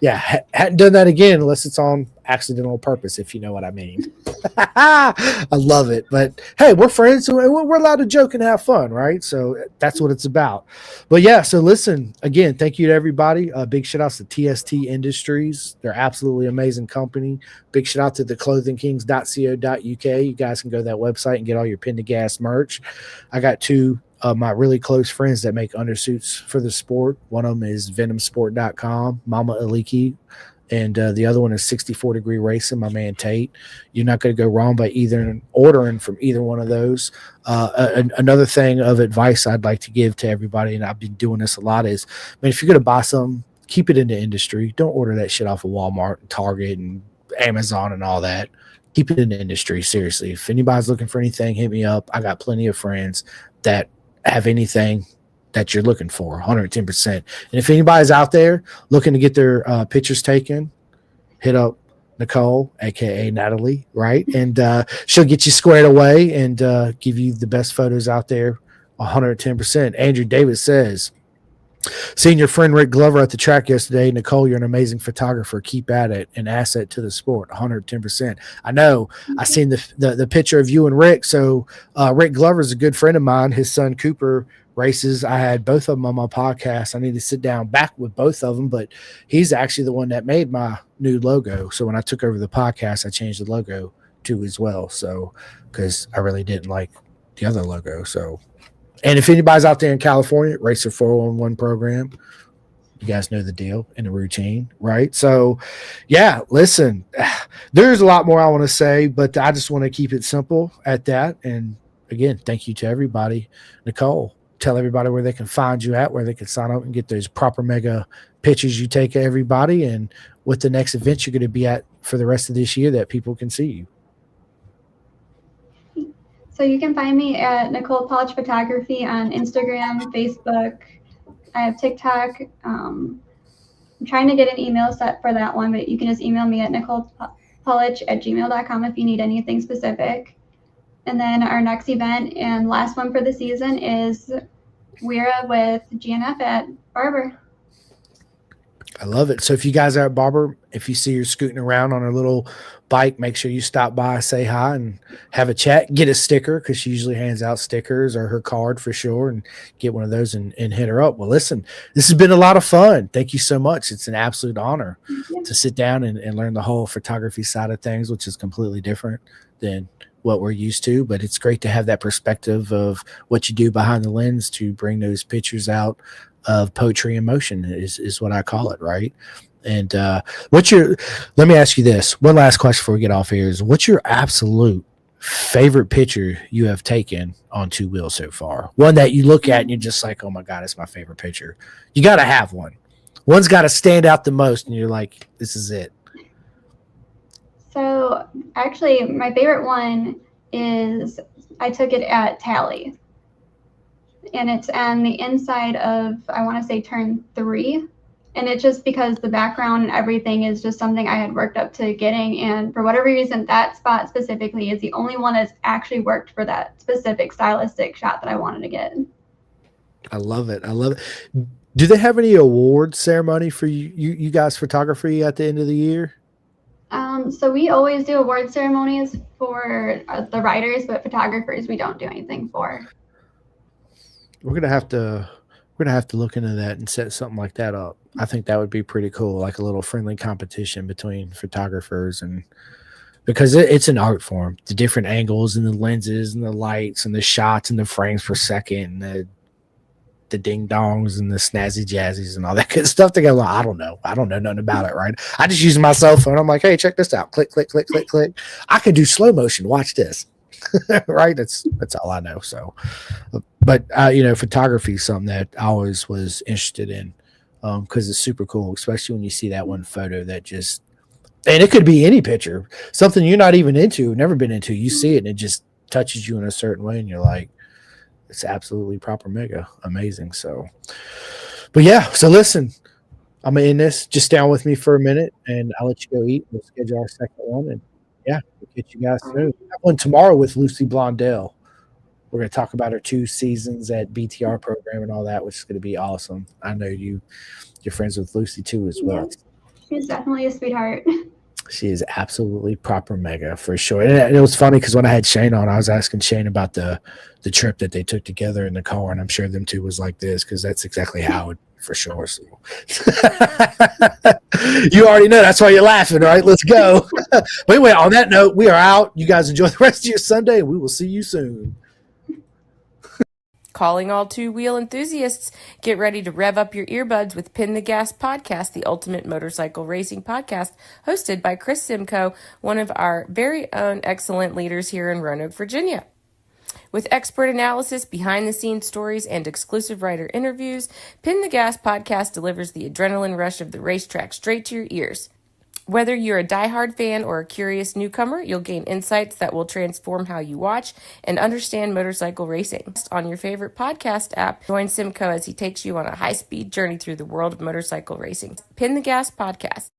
yeah, hadn't done that again unless it's on accidental purpose, if you know what I mean. I love it. But hey, we're friends, so we're allowed to joke and have fun, right? So that's what it's about. But yeah, so listen, again, thank you to everybody. Big shout outs to TST Industries. They're absolutely amazing company. Big shout out to the clothingkings.co.uk. You guys can go to that website and get all your Pendergast merch. I got two my really close friends that make undersuits for the sport. One of them is venomsport.com, Mama Aliki, and the other one is 64 Degree Racing, my man Tate. You're not going to go wrong by either ordering from either one of those. Another thing of advice I'd like to give to everybody, and I've been doing this a lot, is, man, if you're going to buy something, keep it in the industry. Don't order that shit off of Walmart and Target and Amazon and all that. Keep it in the industry, seriously. If anybody's looking for anything, hit me up. I got plenty of friends that have anything that you're looking for, 110%. And if anybody's out there looking to get their pictures taken, hit up Nicole, aka Natalie, right? And she'll get you squared away and give you the best photos out there, 110%. Andrew Davis says, seeing your friend Rick Glover at the track yesterday, Nicole, you're an amazing photographer. Keep at it. An asset to the sport, 110%. I know. I seen the picture of you and Rick. So Rick Glover is a good friend of mine. His son Cooper races. I had both of them on my podcast. I need to sit down back with both of them, but he's actually the one that made my new logo. So when I took over the podcast, I changed the logo too as well. So because I really didn't like the other logo. So. And if anybody's out there in California, Racer 411 program, you guys know the deal and the routine, right? So, yeah, listen, there's a lot more I want to say, but I just want to keep it simple at that. And again, thank you to everybody. Nicole, tell everybody where they can find you at, where they can sign up and get those proper mega pictures you take of everybody, and what the next event you're going to be at for the rest of this year that people can see you. So you can find me at Nicole Paulich Photography on Instagram, Facebook. I have TikTok. I'm trying to get an email set for that one, but you can just email me at nicolepaulich@gmail.com if you need anything specific. And then our next event and last one for the season is Weira with GNF at Barber. I love it. So if you guys are at Barber, if you see her scooting around on her little bike, make sure you stop by, say hi, and have a chat. Get a sticker, because she usually hands out stickers, or her card for sure, and get one of those and hit her up. Well, listen, this has been a lot of fun. Thank you so much. It's an absolute honor to sit down and learn the whole photography side of things, which is completely different than what we're used to. But it's great to have that perspective of what you do behind the lens to bring those pictures out of poetry in motion is what I call it, right? And let me ask you this one last question before we get off here, is what's your absolute favorite picture you have taken on two wheels so far? One that you look at and you're just like, oh my God, it's my favorite picture. You got to have one. One's got to stand out the most and you're like, this is it. So actually my favorite one is I took it at Tally. And it's on the inside of, I want to say, turn 3. And it's just because the background and everything is just something I had worked up to getting. And for whatever reason, that spot specifically is the only one that's actually worked for that specific stylistic shot that I wanted to get. I love it. I love it. Do they have any award ceremony for you guys photography at the end of the year? So we always do award ceremonies for the writers, but photographers we don't do anything for. We're gonna have to look into that and set something like that up. I think that would be pretty cool, like a little friendly competition between photographers, and because it's an art form, the different angles and the lenses and the lights and the shots and the frames per second, and the ding dongs and the snazzy jazzies and all that good stuff to go. I don't know nothing about it, right? I just use my cell phone. I'm like, hey, check this out. Click, click, click, click, click. I could do slow motion. Watch this. Right? That's all I know. So, but photography is something that I always was interested in, because it's super cool, especially when you see that one photo that just, and it could be any picture, something you're not even into, never been into. You see it and it just touches you in a certain way, and you're like, it's absolutely proper mega amazing. So, but yeah, so listen, I'm gonna end this. Just stay on with me for a minute, and I'll let you go eat. We'll schedule our second one, and yeah, we'll get you guys soon. We have one tomorrow with Lucy Blondell. We're gonna talk about her 2 seasons at BTR program and all that, which is gonna be awesome. I know you're friends with Lucy too as well. Yes, she's definitely a sweetheart. She is absolutely proper mega for sure. And it was funny because when I had Shane on, I was asking Shane about the trip that they took together in the car, and I'm sure them two was like this, because that's exactly how it for sure. So you already know that's why you're laughing, right? Let's go. But anyway, on that note, we are out. You guys enjoy the rest of your Sunday, and we will see you soon. Calling all two-wheel enthusiasts, get ready to rev up your earbuds with Pin the Gas Podcast, the ultimate motorcycle racing podcast, hosted by Chris Simcoe, one of our very own excellent leaders here in Roanoke, Virginia. With expert analysis, behind-the-scenes stories, and exclusive writer interviews, Pin the Gas Podcast delivers the adrenaline rush of the racetrack straight to your ears. Whether you're a diehard fan or a curious newcomer, you'll gain insights that will transform how you watch and understand motorcycle racing. On your favorite podcast app, join Simcoe as he takes you on a high-speed journey through the world of motorcycle racing. Pin the Gas Podcast.